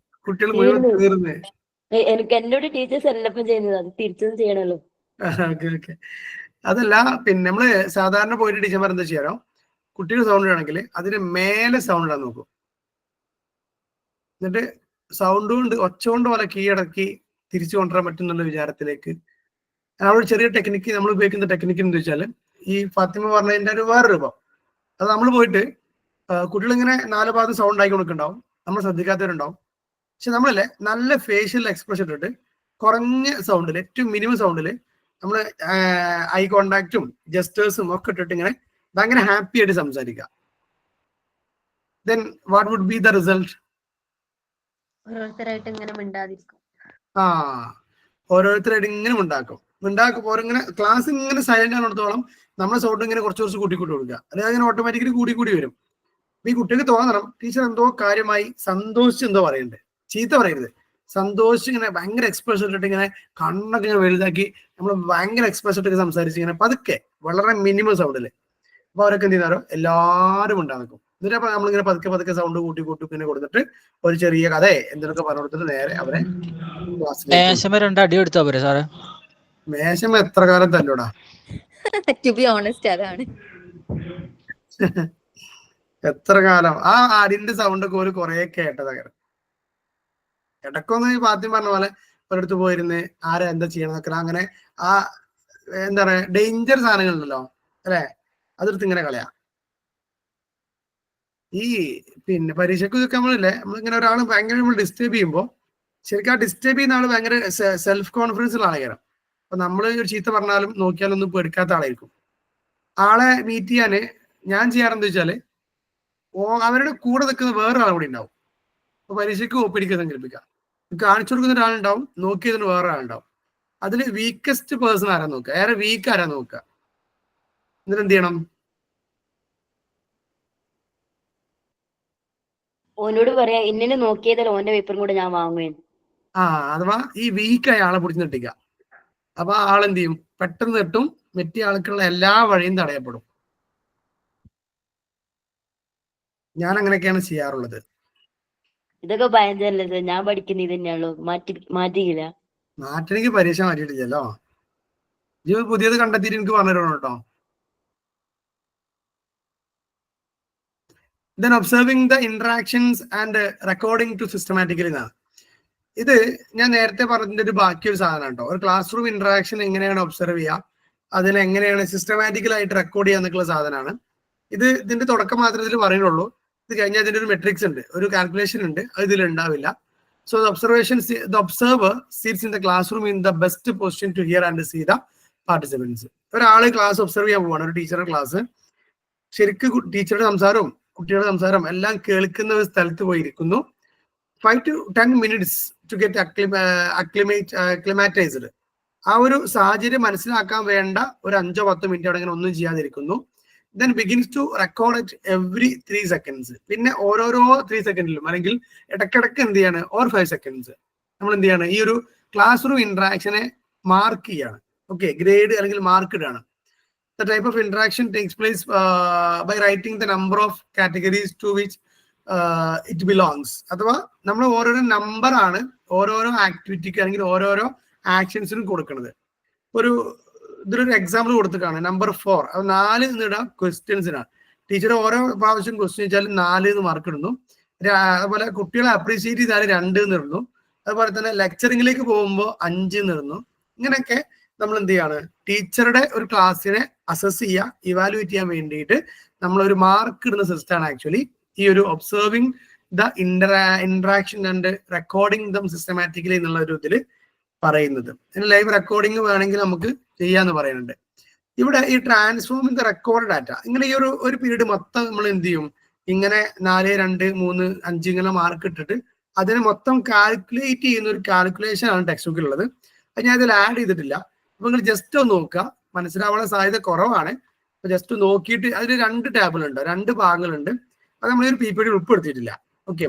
കുട്ടികൾ മുഴുവൻ തീർന്നു. തീർന്ന്. എനിക്ക് എന്നോട് ടീച്ചേഴ്സ് എല്ലപ്പം ചെയ്യുന്നത്, അത് തിരിച്ചും ചെയ്യണല്ലോ. Okay okay. അതല്ല, പിന്നെ നമ്മള് സാധാരണ പോയിട്ട് ടീച്ചർമാർ എന്താ ചെയ്യാറോ, കുട്ടികൾ സൗണ്ട് ആണെങ്കിൽ അതിന് മേലെ സൗണ്ട് ഇടാൻ നോക്കും. എന്നിട്ട് സൗണ്ട് കൊണ്ട് ഒച്ച കൊണ്ട് പോലെ കീഴടക്കി തിരിച്ചു കൊണ്ടുവരാൻ പറ്റുന്നുള്ള വിചാരത്തിലേക്ക് അവിടെ ചെറിയ ടെക്നിക്ക് നമ്മൾ ഉപയോഗിക്കുന്ന ടെക്നിക്ക് എന്ന് വെച്ചാൽ, ഈ ഫാത്തിമ പറഞ്ഞതിന്റെ ഒരു വേറെ രൂപം. അത് നമ്മൾ പോയിട്ട് കുട്ടികളിങ്ങനെ 4 ഭാഗത്ത് സൗണ്ട് ആക്കി കൊടുക്കുന്നുണ്ടാവും, നമ്മൾ ശ്രദ്ധിക്കാത്തവരുണ്ടാവും. പക്ഷെ നമ്മളല്ലേ നല്ല ഫേഷ്യൽ എക്സ്പ്രഷൻ ഇട്ടിട്ട് കുറഞ്ഞ സൗണ്ടിൽ, ഏറ്റവും മിനിമം സൗണ്ടിൽ നമ്മൾ ഐ കോണ്ടാക്റ്റും ജസ്റ്റേഴ്സും ഒക്കെ ഇട്ടിട്ട് ഇങ്ങനെ ഭയങ്കര ഹാപ്പി ആയിട്ട് സംസാരിക്കുക. Then what would be the result? ഓരോരുത്തരായിട്ട് ഇങ്ങനെ മിണ്ടാതിരിക്കും. ഓരോരുത്തരായിട്ട് ഇങ്ങനെ ഉണ്ടാക്കും ഓരോങ്ങനെ ക്ലാസ് ഇങ്ങനെ സൈലന്റ് ആണെടുത്തോളം നമ്മുടെ സൗണ്ട് ഇങ്ങനെ കുറച്ച് കൂട്ടി കൊടുക്കുക. അല്ലെങ്കിൽ അങ്ങനെ ഓട്ടോമാറ്റിക്കലി കൂടി വരും. ഈ കുട്ടിക്ക് തോന്നണം ടീച്ചർ എന്തോ കാര്യമായി സന്തോഷിച്ച് എന്തോ പറയണ്ടേ, ചീത്ത പറയരുത്, സന്തോഷിച്ച് ഇങ്ങനെ ഭയങ്കര എക്സ്പ്രഷൻ ഇട്ടിട്ട് ഇങ്ങനെ കണ്ണൊക്കെ ഇങ്ങനെ വലുതാക്കി നമ്മൾ ഭയങ്കര എക്സ്പ്രഷൻ ഇട്ടൊക്കെ സംസാരിച്ച് ഇങ്ങനെ പതുക്കെ വളരെ മിനിമം സൗണ്ടില്. അപ്പൊ അവരൊക്കെ എന്ത് ചെയ്യുന്നാരോ എല്ലാവരും ഉണ്ടാകും. എന്നിട്ട് അപ്പൊ നമ്മളിങ്ങനെ പതുക്കെ സൗണ്ട് കൂട്ടി ഇങ്ങനെ കൊടുത്തിട്ട് ഒരു ചെറിയ കഥ എന്തിനൊക്കെ പറഞ്ഞു കൊടുത്തിട്ട് നേരെ അവരെ ക്ലാസ്സിലേക്ക്. മേശമ എത്ര കാലം തല്ലോടാ. ടു ബി ഓണസ്റ്റ് അതാണ്. എത്ര കാലം ആ അരിന്റെ സൗണ്ട് ഒക്കെ ഒരു കുറെ കേട്ടതാണ്. ഇടക്കൊന്ന് ആദ്യം പറഞ്ഞ പോലെ ഒരിടത്ത് പോയിരുന്ന് ആരാ എന്താ ചെയ്യണമെന്നൊക്കെ അങ്ങനെ ആ എന്താ പറയാ ഡേഞ്ചർ സാധനങ്ങളുണ്ടല്ലോ അല്ലെ, അതെടുത്ത് ഇങ്ങനെ കളയാ. ഈ പിന്നെ പരീക്ഷയ്ക്ക് ഇതൊക്കെ നമ്മളിങ്ങനെ ഒരാൾ ഭയങ്കര നമ്മൾ ഡിസ്റ്റർബ് ചെയ്യുമ്പോൾ ശരിക്കും ആ ഡിസ്റ്റർബ് ചെയ്യുന്ന ആള് ഭയങ്കര സെൽഫ് കോൺഫിഡൻസ് ഉള്ള ആളാണ്. അപ്പൊ നമ്മൾ ഒരു ചീത്ത പറഞ്ഞാലും നോക്കിയാലും ഒന്നും പേടിക്കാത്ത ആളായിരിക്കും. ആളെ മീറ്റ് ചെയ്യാന് ഞാൻ ചെയ്യാറെന്താ വെച്ചാല് അവരുടെ കൂടെ നിൽക്കുന്ന വേറൊരാൾ കൂടി ഉണ്ടാവും. അപ്പൊ പരീക്ഷയ്ക്ക് ഒപ്പിടിക്കുക സങ്കല്പിക്കാം, കാണിച്ചു കൊടുക്കുന്ന ഒരാളുണ്ടാവും, നോക്കിയതിന് വേറെ ആളുണ്ടാവും. അതിൽ വീക്കസ്റ്റ് പേഴ്സൺ ആരാ നോക്കുക, ഏറെ വീക്ക് ആരാ നോക്കുക. എന്നിട്ട് എന്ത് ചെയ്യണം? ഓനോട് പറയാ ഇന്നെ നോക്കിയതിൽ ഓന്റെ പേപ്പറും കൂടെ ഞാൻ വാങ്ങുവേൻ. അഥവാ ഈ വീക്കായ ആളെ പിടിച്ച് നെട്ടിക്കുക. അപ്പൊ ആളെന്ത് ചെയ്യും? പെട്ടെന്ന് നെട്ടും, മറ്റേ ആൾക്കുള്ള എല്ലാ വഴിയും തടയപ്പെടും. ഞാൻ അങ്ങനെയൊക്കെയാണ് ചെയ്യാറുള്ളത്. ഇതൊക്കെ ഭയങ്കരല്ലേ, ഞാൻ പഠിക്കുന്ന ഇത് തന്നെയാണല്ലോ, മാറ്റിയില്ല. നാട്ടിലേക്ക് പരീക്ഷ മാറ്റിയിട്ടില്ലല്ലോ. ഇത് പുതിയത് കണ്ടെത്തിയിട്ട് എനിക്ക് പറഞ്ഞു തരണം കേട്ടോ. Then observing the interactions and recording to systematically എന്നാണ്. ഇത് ഞാൻ നേരത്തെ പറഞ്ഞതിന്റെ ഒരു ബാക്കിയൊരു സാധനം കേട്ടോ. ഒരു ക്ലാസ് റൂം ഇന്ററാക്ഷൻ എങ്ങനെയാണ് ഒബ്സർവ് ചെയ്യുക, അതിനെങ്ങനെയാണ് സിസ്റ്റമാറ്റിക്കലായിട്ട് റെക്കോർഡ് ചെയ്യുക എന്നൊക്കെയുള്ള സാധനമാണ്. ഇതിന്റെ തുടക്കം മാത്രമേ ഇതിൽ പറയുന്നുള്ളൂ. ഇത് കഴിഞ്ഞാൽ ഇതിന്റെ ഒരു മെട്രിക്സ് ഉണ്ട്, ഒരു കാൽക്കുലേഷൻ ഉണ്ട്, അത് ഇതിൽ ഉണ്ടാവില്ല. So the observer seats in the class room in the best position to hear and see the participants. ഒരാള് ക്ലാസ് ഒബ്സർവ് ചെയ്യാൻ പോവാണ്, ഒരു ടീച്ചറുടെ ക്ലാസ്. ശരിക്കും ടീച്ചറുടെ സംസാരവും കുട്ടികളുടെ സംസാരം എല്ലാം കേൾക്കുന്ന ഒരു സ്ഥലത്ത് പോയിരിക്കുന്നു. 5 to 10 minutes to get acclimatized. ആ ഒരു സാഹചര്യം മനസ്സിലാക്കാൻ വേണ്ട ഒരു 5-10 മിനിറ്റ് അവിടെ ഇങ്ങനെ ഒന്നും ചെയ്യാതിരിക്കുന്നു. then begins to record it every 3 seconds. പിന്നെ ഓരോരോ 3 സെക്കൻഡിലും അല്ലെങ്കിൽ ഇടയ്ക്കിടയ്ക്ക് എന്ത് ചെയ്യാണ്, ഓർ 5 seconds നമ്മൾ എന്ത് ചെയ്യാണ്, ഈ ഒരു ക്ലാസ് റൂം ഇന്ററാക്ഷനെ മാർക്ക് ചെയ്യാണ്. ഓക്കെ, ഗ്രേഡ് അല്ലെങ്കിൽ mark ഇടാണ്. The type of interaction takes place by writing the number of categories to which it belongs. അഥവാ നമ്മൾ ഓരോരോ നമ്പർ ആണ് ഓരോരോ ആക്ടിവിറ്റിക്ക് അല്ലെങ്കിൽ ഓരോരോ ആക്ഷൻസിനും കൊടുക്കുന്നത്. ഇതിലൊരു എക്സാമ്പിൾ കൊടുത്തിട്ടാണ് നമ്പർ 4, അത് 4 എന്നിടാം ക്വസ്റ്റ്യൻസിനാണ്. ടീച്ചർ ഓരോ പ്രാവശ്യം ക്വസ്റ്റ്യൻ വെച്ചാൽ 4 എന്ന് മാർക്ക് ഇടുന്നു. അതുപോലെ കുട്ടികളെ അപ്രീഷിയേറ്റ് ചെയ്താൽ 2 എന്നിടുന്നു. അതുപോലെ തന്നെ ലെക്ചറിങ്ങിലേക്ക് പോകുമ്പോൾ 5 എന്നിടുന്നു. ഇങ്ങനെയൊക്കെ നമ്മൾ എന്ത് ചെയ്യാണ്, ടീച്ചറുടെ ഒരു ക്ലാസ്സിനെ അസസ് ചെയ്യുക, ഇവാലുവേറ്റ് ചെയ്യാൻ വേണ്ടിയിട്ട് നമ്മൾ ഒരു മാർക്ക് ഇടുന്ന സിസ്റ്റമാണ് ആക്ച്വലി ഈ ഒരു observing the interaction and recording dum systematically എന്നുള്ള ഒരു ഇതിൽ പറയുന്നത്. ലൈവ് റെക്കോർഡിംഗ് വേണമെങ്കിൽ നമുക്ക് ചെയ്യാന്ന് പറയുന്നുണ്ട്. ഇവിടെ ഈ ട്രാൻസ്ഫോമിംഗ് ദ റെക്കോർഡ് ഡാറ്റ, ഇങ്ങനെ ഈ ഒരു പീരീഡ് മൊത്തം നമ്മൾ എന്ത് ചെയ്യും, ഇങ്ങനെ 4, 2, 3, 5 ഇങ്ങനെ മാർക്ക് ഇട്ടിട്ട് അതിനെ മൊത്തം കാൽക്കുലേറ്റ് ചെയ്യുന്ന ഒരു കാൽക്കുലേഷൻ ആണ് ടെക്സ്റ്റ് ബുക്കിലുള്ളത്. അത് ഞാൻ ഇതിൽ ആഡ് ചെയ്തിട്ടില്ല. അപ്പൊ നിങ്ങൾ ജസ്റ്റ് ഒന്ന് നോക്കുക, മനസ്സിലാവാനുള്ള സാധ്യത കുറവാണ്. അപ്പൊ ജസ്റ്റ് നോക്കിയിട്ട് അതിൽ 2 ടാബുകളുണ്ട്, 2 ഭാഗങ്ങളുണ്ട്. അത് നമ്മൾ ഒരു PPT ഉൾപ്പെടുത്തിയിട്ടില്ല. ഓക്കെ,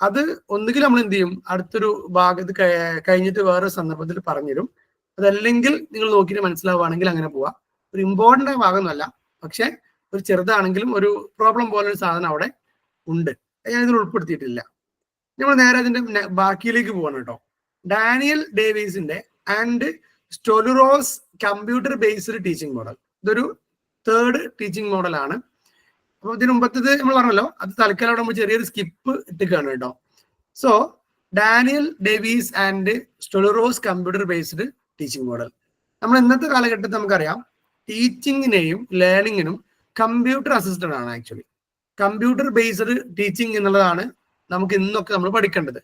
അത് ഒന്നുകിൽ നമ്മൾ എന്ത് ചെയ്യും, അടുത്തൊരു ഭാഗത്ത് കഴിഞ്ഞിട്ട് വേറൊരു സന്ദർഭത്തിൽ പറഞ്ഞുതരും. അതല്ലെങ്കിൽ നിങ്ങൾ നോക്കിയിട്ട് മനസ്സിലാവുകയാണെങ്കിൽ അങ്ങനെ പോവാം. ഒരു ഇമ്പോർട്ടൻ്റ് ആയ ഭാഗമൊന്നുമല്ല, പക്ഷെ ഒരു ചെറുതാണെങ്കിലും ഒരു പ്രോബ്ലം പോലെ ഒരു സാധനം അവിടെ ഉണ്ട്. ഞാൻ ഇതിൽ ഉൾപ്പെടുത്തിയിട്ടില്ല. നമ്മൾ നേരെ അതിന്റെ ബാക്കിയിലേക്ക് പോകണം കേട്ടോ. ഡാനിയൽ ഡേവിസിന്റെ and Stolurow computer based teaching model, ഇതൊരു തേർഡ് ടീച്ചിങ് മോഡലാണ്. അപ്പൊ ഇതിന് മുമ്പത്തത് നമ്മൾ പറഞ്ഞല്ലോ, അത് തൽക്കാലം നമ്മൾ ചെറിയൊരു സ്കിപ്പ് ഇട്ടിക്കാണ് കേട്ടോ. So Daniel Davis and Stolurow computer based teaching model. നമ്മൾ ഇന്നത്തെ കാലഘട്ടത്തിൽ നമുക്കറിയാം ടീച്ചിങ്ങിനെയും ലേണിങ്ങിനും കമ്പ്യൂട്ടർ അസിസ്റ്റഡ് ആണ്. ആക്ച്വലി കമ്പ്യൂട്ടർ ബേസ്ഡ് ടീച്ചിങ് എന്നുള്ളതാണ് നമുക്ക് ഇന്നൊക്കെ നമ്മൾ പഠിക്കേണ്ടത്.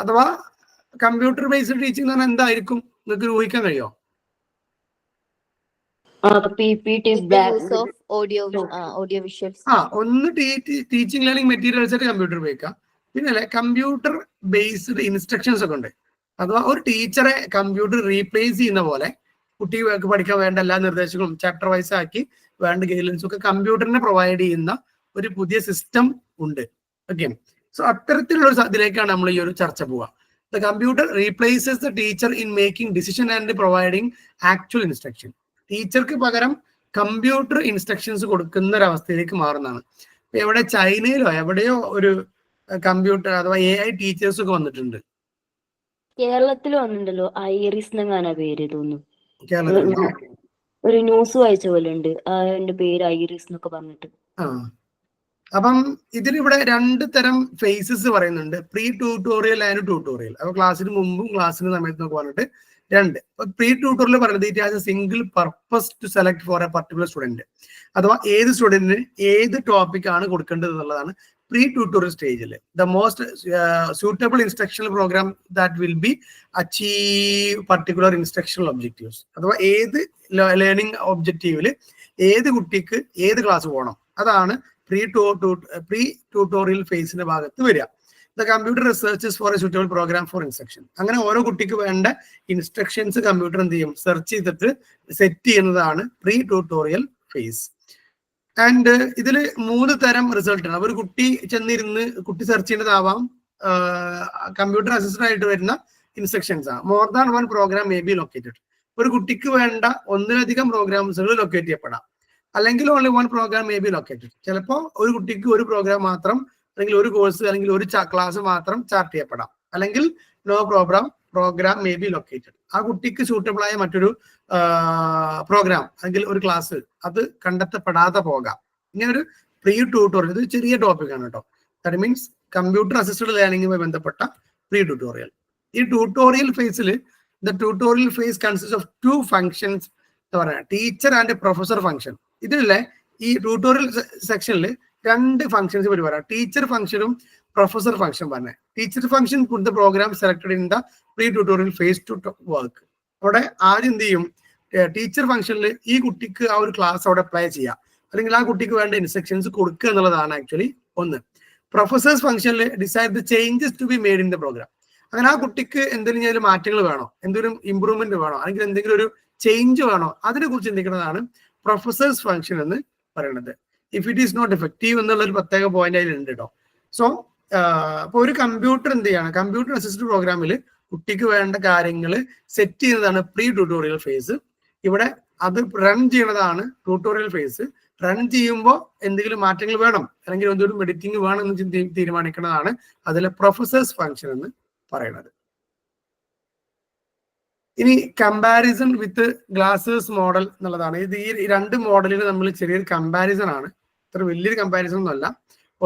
അഥവാ കമ്പ്യൂട്ടർ ബേസ്ഡ് ടീച്ചിങ് എന്ന് പറഞ്ഞാൽ എന്തായിരിക്കും നിങ്ങൾക്ക് ഊഹിക്കാൻ കഴിയുമോ? Use of audio visuals. ഒന്ന് ടീച്ചിങ് ലേണിംഗ് മെറ്റീരിയൽസ് ആയിട്ട് കമ്പ്യൂട്ടർ ഉപയോഗിക്കാം. പിന്നെ കമ്പ്യൂട്ടർ ബേസ്ഡ് ഇൻസ്ട്രക്ഷൻസ് ഒക്കെ ഉണ്ട്. അഥവാ ഒരു ടീച്ചറെ കമ്പ്യൂട്ടർ റീപ്ലേസ് ചെയ്യുന്ന പോലെ കുട്ടികൾക്ക് പഠിക്കാൻ വേണ്ട എല്ലാ നിർദ്ദേശങ്ങളും ചാപ്റ്റർ വൈസ് ആക്കി വേണ്ട ഗൈഡൻസും ഒക്കെ കമ്പ്യൂട്ടറിനെ പ്രൊവൈഡ് ചെയ്യുന്ന ഒരു പുതിയ സിസ്റ്റം ഉണ്ട്. ഓക്കെ, സോ അത്തരത്തിലുള്ള ഒരു ഇതിലേക്കാണ് നമ്മൾ ഈ ഒരു ചർച്ച പോവുക. The computer replaces the teacher in making decision and providing actual instruction. ടീച്ചർക്ക് പകരം കമ്പ്യൂട്ടർ ഇൻസ്ട്രക്ഷൻസ് കൊടുക്കുന്ന ഒരു അവസ്ഥയിലേക്ക് മാറുന്നതാണ്. എവിടെ ചൈനയിലോ എവിടെയോ ഒരു കമ്പ്യൂട്ടർ അഥവാ AI ടീച്ചേഴ്സ് ഒക്കെ വന്നിട്ടുണ്ട്. കേരളത്തിൽ വന്നിട്ടുണ്ടല്ലോ, ഐറിസ് എന്നാണ് പേര് തോന്നുന്നു. കേരളത്തിൽ ഒരു ന്യൂസ് വായിച്ച പോലെ ഉണ്ട്, അതിന്റെ പേര് ഐറിസ് എന്നൊക്കെ പറഞ്ഞിട്ട്. അപ്പം ഇതിലിവിടെ 2 തരം ഫേസസ് പറയുന്നുണ്ട്, പ്രീ ട്യൂട്ടോറിയൽ ആൻഡ് ട്യൂട്ടോറിയൽ. അപ്പൊ ക്ലാസ്സിന് മുമ്പും ക്ലാസ്സിന് സമയത്ത് നോക്കി പറഞ്ഞിട്ട് 2. പ്രീ ട്യൂട്ടോറിയൽ പറയുന്നത് it has a single purpose to select for a particular student. അഥവാ ഏത് സ്റ്റുഡന്റിന് ഏത് ടോപ്പിക് ആണ് കൊടുക്കേണ്ടത് എന്നുള്ളതാണ് പ്രീ ട്യൂട്ടോറിയൽ സ്റ്റേജിൽ. The most suitable instructional program that will be achieve particular instructional objectives. അഥവാ ഏത് ലേണിംഗ് ഒബ്ജക്റ്റീവില് ഏത് കുട്ടിക്ക് ഏത് ക്ലാസ് പോകണം അതാണ് പ്രീ ട്യൂട്ടോറിയൽ ഫേസിന്റെ ഭാഗത്ത് വരിക. The computer researches for a suitable program for instruction. അങ്ങനെ ഓരോ കുട്ടിക്ക് വേണ്ട ഇൻസ്ട്രക്ഷൻസ് കമ്പ്യൂട്ടർ എന്ത് ചെയ്യും, സെർച്ച് ചെയ്തിട്ട് സെറ്റ് ചെയ്യുന്നതാണ് പ്രീ ട്യൂട്ടോറിയൽ ഫേസ്. ആൻഡ് ഇതിൽ 3 തരം റിസൾട്ട് ആണ്. ഒരു കുട്ടി ചെന്നിരുന്ന് കുട്ടി സെർച്ച് ചെയ്യുന്നതാവാം, കമ്പ്യൂട്ടർ അസിസ്റ്റഡ് ആയിട്ട് വരുന്ന ഇൻസ്ട്രക്ഷൻസ് ആണ്. More than 1 program may be located. ഒരു കുട്ടിക്ക് വേണ്ട ഒന്നിലധികം പ്രോഗ്രാംസുകൾ ലൊക്കേറ്റ് ചെയ്യപ്പെടാം. അല്ലെങ്കിൽ only 1 program may be located. ചിലപ്പോൾ ഒരു കുട്ടിക്ക് ഒരു പ്രോഗ്രാം മാത്രം, അല്ലെങ്കിൽ ഒരു കോഴ്സ് അല്ലെങ്കിൽ ഒരു ക്ലാസ് മാത്രം ചാർട്ട് ചെയ്യപ്പെടാം. അല്ലെങ്കിൽ no program may be located. ആ കുട്ടിക്ക് സൂട്ടബിൾ ആയ മറ്റൊരു പ്രോഗ്രാം അല്ലെങ്കിൽ ഒരു ക്ലാസ് അത് കണ്ടെത്തപ്പെടാതെ പോകാം. ഇങ്ങനെ ഒരു പ്രീ ട്യൂട്ടോറിയൽ, ഇത് ചെറിയ ടോപ്പിക് ആണ് കേട്ടോ. ദാറ്റ് മീൻസ് കമ്പ്യൂട്ടർ അസിസ്റ്റഡ് ലേണിംഗുമായി ബന്ധപ്പെട്ട പ്രീ ട്യൂട്ടോറിയൽ. ഈ ട്യൂട്ടോറിയൽ ഫേസിൽ the tutorial phase consist of 2 functions എന്ന് പറയുന്നത് ടീച്ചർ ആൻഡ് പ്രൊഫസർ ഫംഗ്ഷൻ. ഇതിലെ ഈ ട്യൂട്ടോറിയൽ സെക്ഷനിൽ 2 ഫംഗ്ഷൻസ് പറ്റി പറയാം, ടീച്ചർ ഫംഗ്ഷനും പ്രൊഫസർ ഫംഗ്ഷൻ പറഞ്ഞത്. Teacher function put the program selected in the pre tutorial phase to work. അവിടെ ആദ്യം എന്ത് ചെയ്യും, ടീച്ചർ ഫംഗ്ഷനിൽ ഈ കുട്ടിക്ക് ആ ഒരു ക്ലാസ് അവിടെ അപ്ലൈ ചെയ്യുക, അല്ലെങ്കിൽ ആ കുട്ടിക്ക് വേണ്ട ഇൻസ്ട്രക്ഷൻസ് കൊടുക്കുക എന്നുള്ളതാണ് ആക്ച്വലി ഒന്ന്. പ്രൊഫസേഴ്സ് ഫംഗ്ഷനിൽ decide the changes to be made in the program. അങ്ങനെ ആ കുട്ടിക്ക് എന്തെങ്കിലും മാറ്റങ്ങൾ വേണോ, എന്തെങ്കിലും ഇമ്പ്രൂവ്മെന്റ് വേണോ, അല്ലെങ്കിൽ എന്തെങ്കിലും ഒരു ചേഞ്ച് വേണോ, അതിനെ കുറിച്ച് ചിന്തിക്കുന്നതാണ് പ്രൊഫസേഴ്സ് ഫംഗ്ഷൻ എന്ന് പറയുന്നത്. If it is not effective എന്നുള്ള ഒരു പ്രത്യേക പോയിന്റ് അതിലുണ്ട് കേട്ടോ. സോ അപ്പൊ ഒരു കമ്പ്യൂട്ടർ എന്ത് ചെയ്യാണ്, കമ്പ്യൂട്ടർ അസിസ്റ്റഡ് പ്രോഗ്രാമിൽ കുട്ടിക്ക് വേണ്ട കാര്യങ്ങൾ സെറ്റ് ചെയ്യുന്നതാണ് പ്രീ ട്യൂട്ടോറിയൽ ഫേസ്. ഇവിടെ അത് റൺ ചെയ്യുന്നതാണ് ട്യൂട്ടോറിയൽ ഫേസ്. റൺ ചെയ്യുമ്പോൾ എന്തെങ്കിലും മാറ്റങ്ങൾ വേണം, അല്ലെങ്കിൽ എന്തെങ്കിലും എഡിറ്റിംഗ് വേണം എന്ന് തീരുമാനിക്കുന്നതാണ് അതിലെ പ്രൊഫസേഴ്സ് ഫംഗ്ഷൻ എന്ന് പറയുന്നത്. ഇനി കമ്പാരിസൺ വിത്ത് ഗ്ലാസേഴ്സ് മോഡൽ എന്നുള്ളതാണ്. ഇത് ഈ 2 മോഡലിന് നമ്മൾ ചെറിയൊരു കമ്പാരിസൺ ആണ്, അത്ര വലിയൊരു കമ്പാരിസൺ ഒന്നുമല്ല.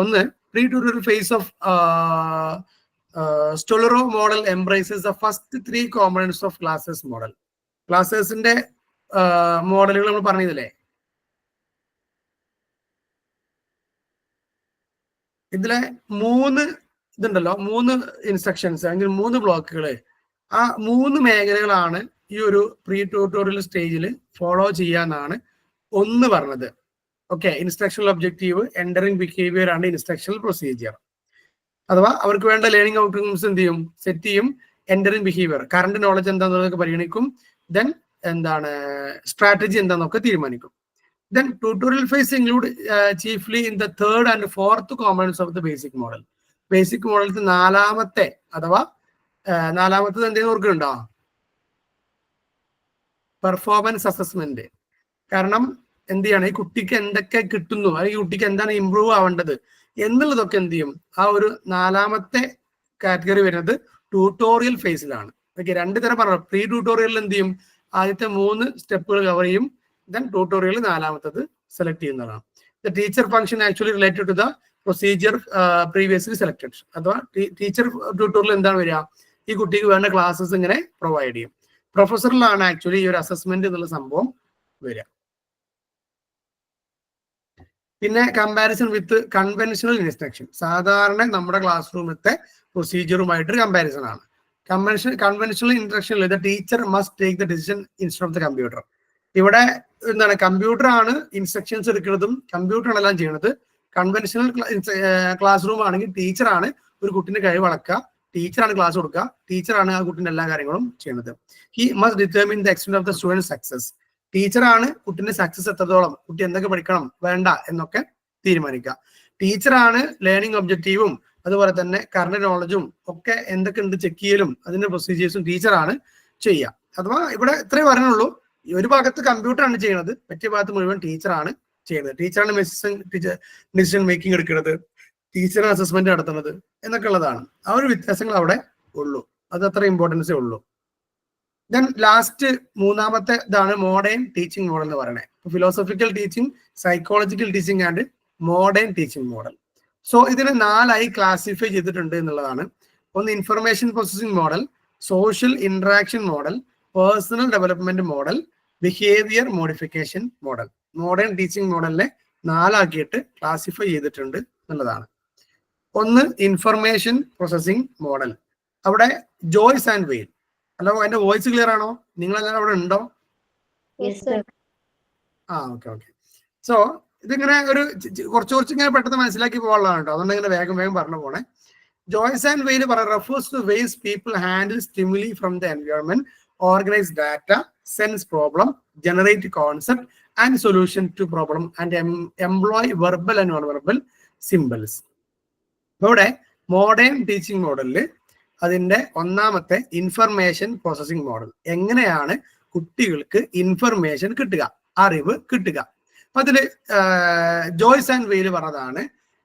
ഒന്ന്, pre tutorial phase of Stolurow model embraces the first 3 components of Glaser's model. ഗ്ലാസേഴ്സിന്റെ മോഡലുകൾ നമ്മൾ പറഞ്ഞില്ലേ, ഇതിലെ 3 ഇതുണ്ടല്ലോ, 3 ഇൻസ്ട്രക്ഷൻസ് അല്ലെങ്കിൽ 3 ബ്ലോക്കുകൾ. ആ 3 മേഖലകളാണ് ഈ ഒരു പ്രീ ട്യൂട്ടോറിയൽ സ്റ്റേജിൽ ഫോളോ ചെയ്യാന്നാണ് ഒന്ന് പറഞ്ഞത്. Okay, instructional objective, entering behaviour ആണ് ഇൻസ്ട്രക്ഷണൽ പ്രൊസീജിയർ. അഥവാ അവർക്ക് വേണ്ട ലേണിംഗ് ഔട്ട്കംസ് എന്ത് ചെയ്യും, സെറ്റ് ചെയ്യും. എൻഡറിംഗ് ബിഹേവിയർ, കറണ്ട് നോളജ് എന്താണെന്നൊക്കെ പരിഗണിക്കും. ദെൻ എന്താണ് സ്ട്രാറ്റജി എന്താണെന്നൊക്കെ തീരുമാനിക്കും. Then tutorial phase include chiefly in the 3rd and 4th components of the basic model. Basic model നാലാമത്തെ അഥവാ നാലാമത്തത് എന്തെങ്കിലും ഓർക്കുന്നുണ്ടോ? Performance assessment. കാരണം എന്ത് ചെയ്യണം, ഈ കുട്ടിക്ക് എന്തൊക്കെ കിട്ടുന്നു അല്ലെങ്കിൽ കുട്ടിക്ക് എന്താണ് ഇമ്പ്രൂവ് ആവേണ്ടത് എന്നുള്ളതൊക്കെ എന്ത് ചെയ്യും. ആ ഒരു 4ാമത്തെ കാറ്റഗറി വരുന്നത് ട്യൂട്ടോറിയൽ ഫേസിലാണ്. ഓക്കെ, 2 തരം പറഞ്ഞു. പ്രീ ട്യൂട്ടോറിയലിൽ എന്ത് ചെയ്യും, ആദ്യത്തെ 3 സ്റ്റെപ്പുകൾ കവർ ചെയ്യും. ദെൻ ട്യൂട്ടോറിയൽ 4ാമത്തത് സെലക്ട് ചെയ്യുന്നതാണ്. The teacher function actually related to the procedure previously selected. അഥവാ ടീച്ചർ ട്യൂട്ടോറിയൽ എന്താണ് വരിക, ഈ കുട്ടിക്ക് വേണ്ട ക്ലാസ്സസ് ഇങ്ങനെ പ്രൊവൈഡ് ചെയ്യും. പ്രൊഫസറിലാണ് ആക്ച്വലി ഈ ഒരു അസസ്മെന്റ് എന്നുള്ള സംഭവം വരിക. പിന്നെ കമ്പാരിസൺ വിത്ത് കൺവെൻഷണൽ ഇൻസ്ട്രക്ഷൻ, സാധാരണ നമ്മുടെ ക്ലാസ് റൂമത്തെ പ്രൊസീജിയറുമായിട്ട് കമ്പാരിസൺ ആണ്. കൺവെൻഷണൽ ഇൻസ്ട്രക്ഷനിൽ the teacher must take the decision instead of the computer. ഇവിടെ എന്താണ്, കമ്പ്യൂട്ടർ ആണ് ഇൻസ്ട്രക്ഷൻസ് എടുക്കുന്നതും കമ്പ്യൂട്ടറാണ് എല്ലാം ചെയ്യുന്നത്. കൺവെൻഷണൽ ക്ലാസ് റൂം ആണെങ്കിൽ ടീച്ചറാണ് ഒരു കുട്ടിന്റെ കഴിവ് വളക്കുക, ടീച്ചറാണ് ക്ലാസ് കൊടുക്കുക, ടീച്ചറാണ് ആ കുട്ടിന്റെ എല്ലാ കാര്യങ്ങളും ചെയ്യുന്നത്. He must determine the extent of the student success. ടീച്ചറാണ് കുട്ടിന്റെ സക്സസ് എത്രത്തോളം, കുട്ടി എന്തൊക്കെ പഠിക്കണം വേണ്ട എന്നൊക്കെ തീരുമാനിക്കുക. ടീച്ചറാണ് ലേണിംഗ് ഒബ്ജക്റ്റീവും അതുപോലെ തന്നെ കറണ്ട് നോളജും ഒക്കെ എന്തൊക്കെ ഉണ്ട് ചെക്ക് ചെയ്യലും അതിന്റെ പ്രൊസീജിയേഴ്സും ടീച്ചറാണ് ചെയ്യുക. അഥവാ ഇവിടെ ഇത്രേ പറയുന്നുള്ളൂ, ഒരു ഭാഗത്ത് കമ്പ്യൂട്ടറാണ് ചെയ്യുന്നത്, മറ്റേ ഭാഗത്ത് മുഴുവൻ ടീച്ചറാണ് ചെയ്യുന്നത്. ടീച്ചറാണ് ഡിസിഷൻ മേക്കിംഗ് എടുക്കുന്നത്, ടീച്ചറാണ് അസസ്മെന്റ് നടത്തുന്നത് എന്നൊക്കെ ഉള്ളതാണ്. ആ ഒരു വ്യത്യാസങ്ങൾ അവിടെ ഉള്ളൂ, അത് അത്ര ഇമ്പോർട്ടൻസേ ഉള്ളൂ. ദെൻ ലാസ്റ്റ് 3ാമത്തെ ഇതാണ് മോഡേൺ ടീച്ചിങ് മോഡൽ എന്ന് പറയുന്നത്. Philosophical teaching, psychological teaching and modern teaching model. So ഇതിനെ 4ആയി ക്ലാസിഫൈ ചെയ്തിട്ടുണ്ട് എന്നുള്ളതാണ്. ഒന്ന് information processing model, social interaction model, personal development model, behaviour modification model. Modern teaching മോഡലിനെ 4ആക്കിയിട്ട് ക്ലാസിഫൈ ചെയ്തിട്ടുണ്ട് എന്നുള്ളതാണ്. ഒന്ന് ഇൻഫർമേഷൻ പ്രോസസിംഗ് മോഡൽ. അവിടെ ജോയ്സ് ആൻഡ് വെയിൽ. ഹലോ, എന്റെ വോയിസ് ക്ലിയർ ആണോ? നിങ്ങളെല്ലാം അവിടെ ഉണ്ടോ? ഓക്കെ. സോ ഇതിങ്ങനെ ഒരു കുറച്ച് ഇങ്ങനെ പെട്ടെന്ന് മനസ്സിലാക്കി പോകാനുള്ളതാണ് കേട്ടോ, അതുകൊണ്ട് ഇങ്ങനെ വേഗം പറഞ്ഞു പോണേ. Joyce and Weil refers to ways people handle stimuli from the environment, organise data, sense problem, generate concept and solution to problem and employ verbal and non verbal symbols. ഇവിടെ മോഡേൺ ടീച്ചിങ് മോഡലിൽ അതിന്റെ 1ാമത്തെ information processing model. എങ്ങനെയാണ് കുട്ടികൾക്ക് information കിട്ടുക, അറിവ് കിട്ടുക. അപ്പൊ അതില് ജോയ്സ് ആൻഡ് വെയിൽ പറഞ്ഞതാണ്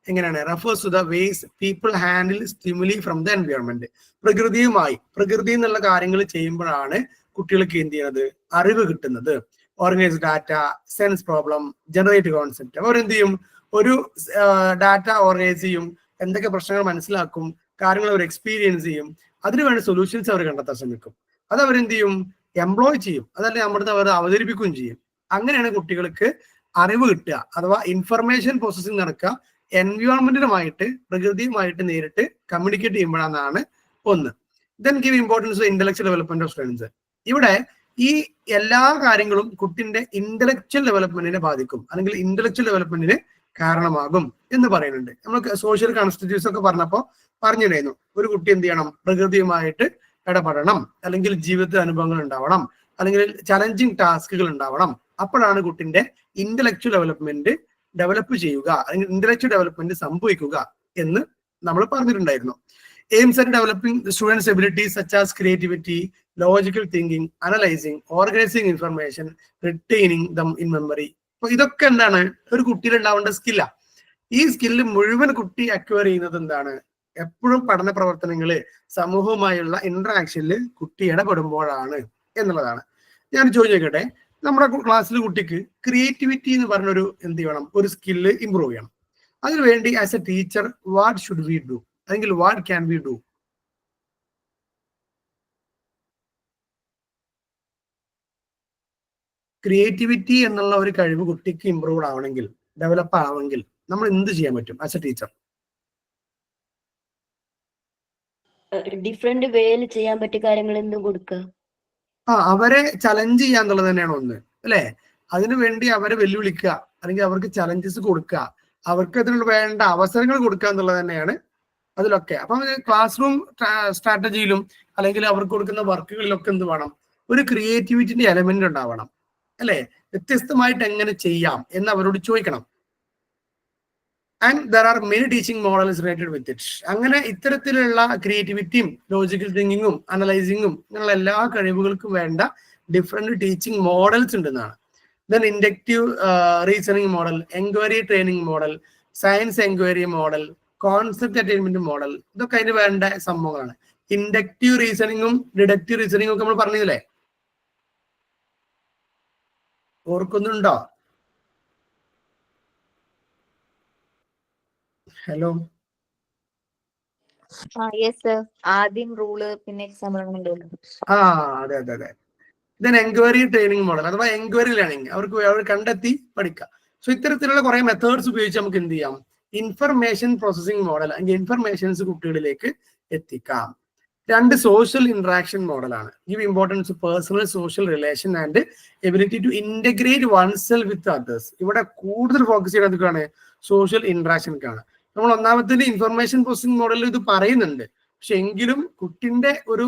എങ്ങനെയാണ്, refers to the ways people handle stimuli from the environment. പ്രകൃതി എന്നുള്ള കാര്യങ്ങൾ ചെയ്യുമ്പോഴാണ് കുട്ടികൾക്ക് എന്ത് ചെയ്യുന്നത്, അറിവ് കിട്ടുന്നത്. Organise data, sense problem, generate concept. അവരെന്ത് ചെയ്യും, ഒരു ഡാറ്റ ഓർഗനൈസ് ചെയ്യും, എന്തൊക്കെ പ്രശ്നങ്ങൾ മനസ്സിലാക്കും, കാര്യങ്ങൾ അവർ എക്സ്പീരിയൻസ് ചെയ്യും, അതിനുവേണ്ട സൊല്യൂഷൻസ് അവർ കണ്ടെത്താൻ ശ്രമിക്കും. അത് അവരെന്ത് ചെയ്യും, എംപ്ലോയ് ചെയ്യും, അതല്ലേ നമ്മുടെ അവർ അവതരിപ്പിക്കുകയും ചെയ്യും. അങ്ങനെയാണ് കുട്ടികൾക്ക് അറിവ് കിട്ടുക, അഥവാ ഇൻഫർമേഷൻ പ്രോസസ്സിംഗ് നടക്കുക. എൻവയോൺമെന്റിനുമായിട്ട്, പ്രകൃതിയുമായിട്ട് നേരിട്ട് കമ്മ്യൂണിക്കേറ്റ് ചെയ്യുമ്പോഴാണ് ഒന്ന്. Then give importance intellectual development of students. ഇവിടെ ഈ എല്ലാ കാര്യങ്ങളും കുട്ടിന്റെ ഇന്റലക്ച്വൽ ഡെവലപ്മെന്റിനെ ബാധിക്കും, അല്ലെങ്കിൽ ഇന്റലക്ച്വൽ ഡെവലപ്മെന്റിന് കാരണമാകും എന്ന് പറയുന്നുണ്ട്. നമ്മൾ സോഷ്യൽ കോൺസ്റ്റിറ്റ്യൂസ് ഒക്കെ പറഞ്ഞിരുന്നു, ഒരു കുട്ടി എന്ത് ചെയ്യണം, പ്രകൃതിയുമായിട്ട് ഇടപെടണം, അല്ലെങ്കിൽ ജീവിതത്തിൽ അനുഭവങ്ങൾ ഉണ്ടാവണം, അല്ലെങ്കിൽ ചലഞ്ചിങ് ടാസ്കുകൾ ഉണ്ടാവണം. അപ്പോഴാണ് കുട്ടിന്റെ ഇന്റലക്ച്വൽ ഡെവലപ്മെന്റ് ഡെവലപ്പ് ചെയ്യുക, അല്ലെങ്കിൽ ഇന്റലക്ച്വൽ ഡെവലപ്മെന്റ് സംഭവിക്കുക എന്ന് നമ്മൾ പറഞ്ഞിട്ടുണ്ടായിരുന്നു. Aims at developing students abilities such as creativity, logical thinking, analysing, organising information, retaining them in memory. അപ്പൊ ഇതൊക്കെ എന്താണ്, ഒരു കുട്ടിയിൽ ഉണ്ടാവേണ്ട സ്കില്ലാ. ഈ സ്കില്ല് മുഴുവൻ കുട്ടി അക്വയർ ചെയ്യുന്നത് എന്താണ്, എപ്പോഴും പഠന പ്രവർത്തനങ്ങള്, സമൂഹവുമായുള്ള ഇന്ററാക്ഷനിൽ കുട്ടി ഇടപെടുമ്പോഴാണ് എന്നുള്ളതാണ്. ഞാൻ ചോദിച്ചോട്ടെ, നമ്മുടെ ക്ലാസ്സിൽ കുട്ടിക്ക് ക്രിയേറ്റിവിറ്റി എന്ന് പറഞ്ഞൊരു എന്ത് ചെയ്യണം, ഒരു സ്കില്ല് ഇമ്പ്രൂവ് ചെയ്യണം. അതിനുവേണ്ടി as a teacher what should we do, അല്ലെങ്കിൽ what can we do? Creativity എന്നുള്ള ഒരു കഴിവ് കുട്ടിക്ക് ഇമ്പ്രൂവ് ആവണമെങ്കിൽ, ഡെവലപ്പ് ആവണമെങ്കിൽ നമ്മൾ എന്ത് ചെയ്യാൻ പറ്റും ആസ് എ ടീച്ചർ? ഡിഫറെന്റ് വേയിൽ ചെയ്യാൻ പറ്റിയ കാര്യങ്ങൾ എന്തും കൊടുക്കുക. അവരെ ചലഞ്ച് ചെയ്യാന്നുള്ളത് തന്നെയാണ് ഒന്ന്, അല്ലെ? അതിനു വേണ്ടി അവരെ വെല്ലുവിളിക്കുക, അല്ലെങ്കിൽ അവർക്ക് ചലഞ്ചസ് കൊടുക്കുക, അവർക്ക് അതിനുള്ള വേണ്ട അവസരങ്ങൾ കൊടുക്കുക എന്നുള്ളത് തന്നെയാണ് അതിലൊക്കെ. അപ്പം ക്ലാസ് റൂം സ്ട്രാറ്റജിയിലും അല്ലെങ്കിൽ അവർക്ക് കൊടുക്കുന്ന വർക്കുകളിലൊക്കെ എന്ത് വേണം, ഒരു ക്രിയേറ്റിവിറ്റിന്റെ എലമെന്റ് ഉണ്ടാവണം, അല്ലെ? വ്യത്യസ്തമായിട്ട് എങ്ങനെ ചെയ്യാം എന്ന് അവരോട് ചോദിക്കണം. And there are many teaching models related with it. അങ്ങനെ ഇത്തരത്തിലുള്ള ക്രിയേറ്റിവിറ്റിയും ലോജിക്കൽ തിങ്കിങ്ങും അനലൈസിങ്ങും ഇങ്ങനെയുള്ള എല്ലാ കഴിവുകൾക്കും വേണ്ട ഡിഫറെന്റ് ടീച്ചിങ് മോഡൽസ് ഉണ്ടെന്നാണ്. then inductive reasoning model, enquiry training model, science enquiry model, concept attainment model. ഇതൊക്കെ അതിന് വേണ്ട സംഭവങ്ങളാണ്. ഇൻഡക്റ്റീവ് റീസണിങ്ങും ഡിഡക്റ്റീവ് റീസണിങ്ങും ഒക്കെ നമ്മൾ പറഞ്ഞില്ലേ, ഓർക്കുന്നുണ്ടോ? ഹലോ, ആദ്യം റൂള് പിന്നെ എക്സാമ്പിൾ ഉണ്ടല്ലോ. അതെ അതെ അതെ. ദെൻ എൻക്വയറി ട്രെയിനിങ് മോഡൽ അഥവാ എൻക്വയറി ലേണിംഗ്, അവർ കണ്ടെത്തി പഠിക്കുക. സോ ഇത്തരത്തിലുള്ള കുറെ മെത്തേഡ്സ് ഉപയോഗിച്ച് നമുക്ക് എന്ത് ചെയ്യാം, ഇൻഫർമേഷൻ പ്രോസസിംഗ് മോഡൽ അല്ലെങ്കിൽ ഇൻഫർമേഷൻസ് കുട്ടികളിലേക്ക് എത്തിക്കാം. 2 സോഷ്യൽ ഇന്ററാക്ഷൻ മോഡലാണ്. Give importance personal social relation and ability to integrate one self with others. ഇവിടെ കൂടുതൽ ഫോക്കസ് ചെയ്യുന്നതാണ് സോഷ്യൽ ഇന്ററാക്ഷൻക്കാണ്. നമ്മൾ ഒന്നാമത്തെ ഇൻഫർമേഷൻ പ്രോസസിംഗ് മോഡലിൽ ഇത് പറയുന്നുണ്ട്, പക്ഷെ എങ്കിലും കുട്ടിന്റെ ഒരു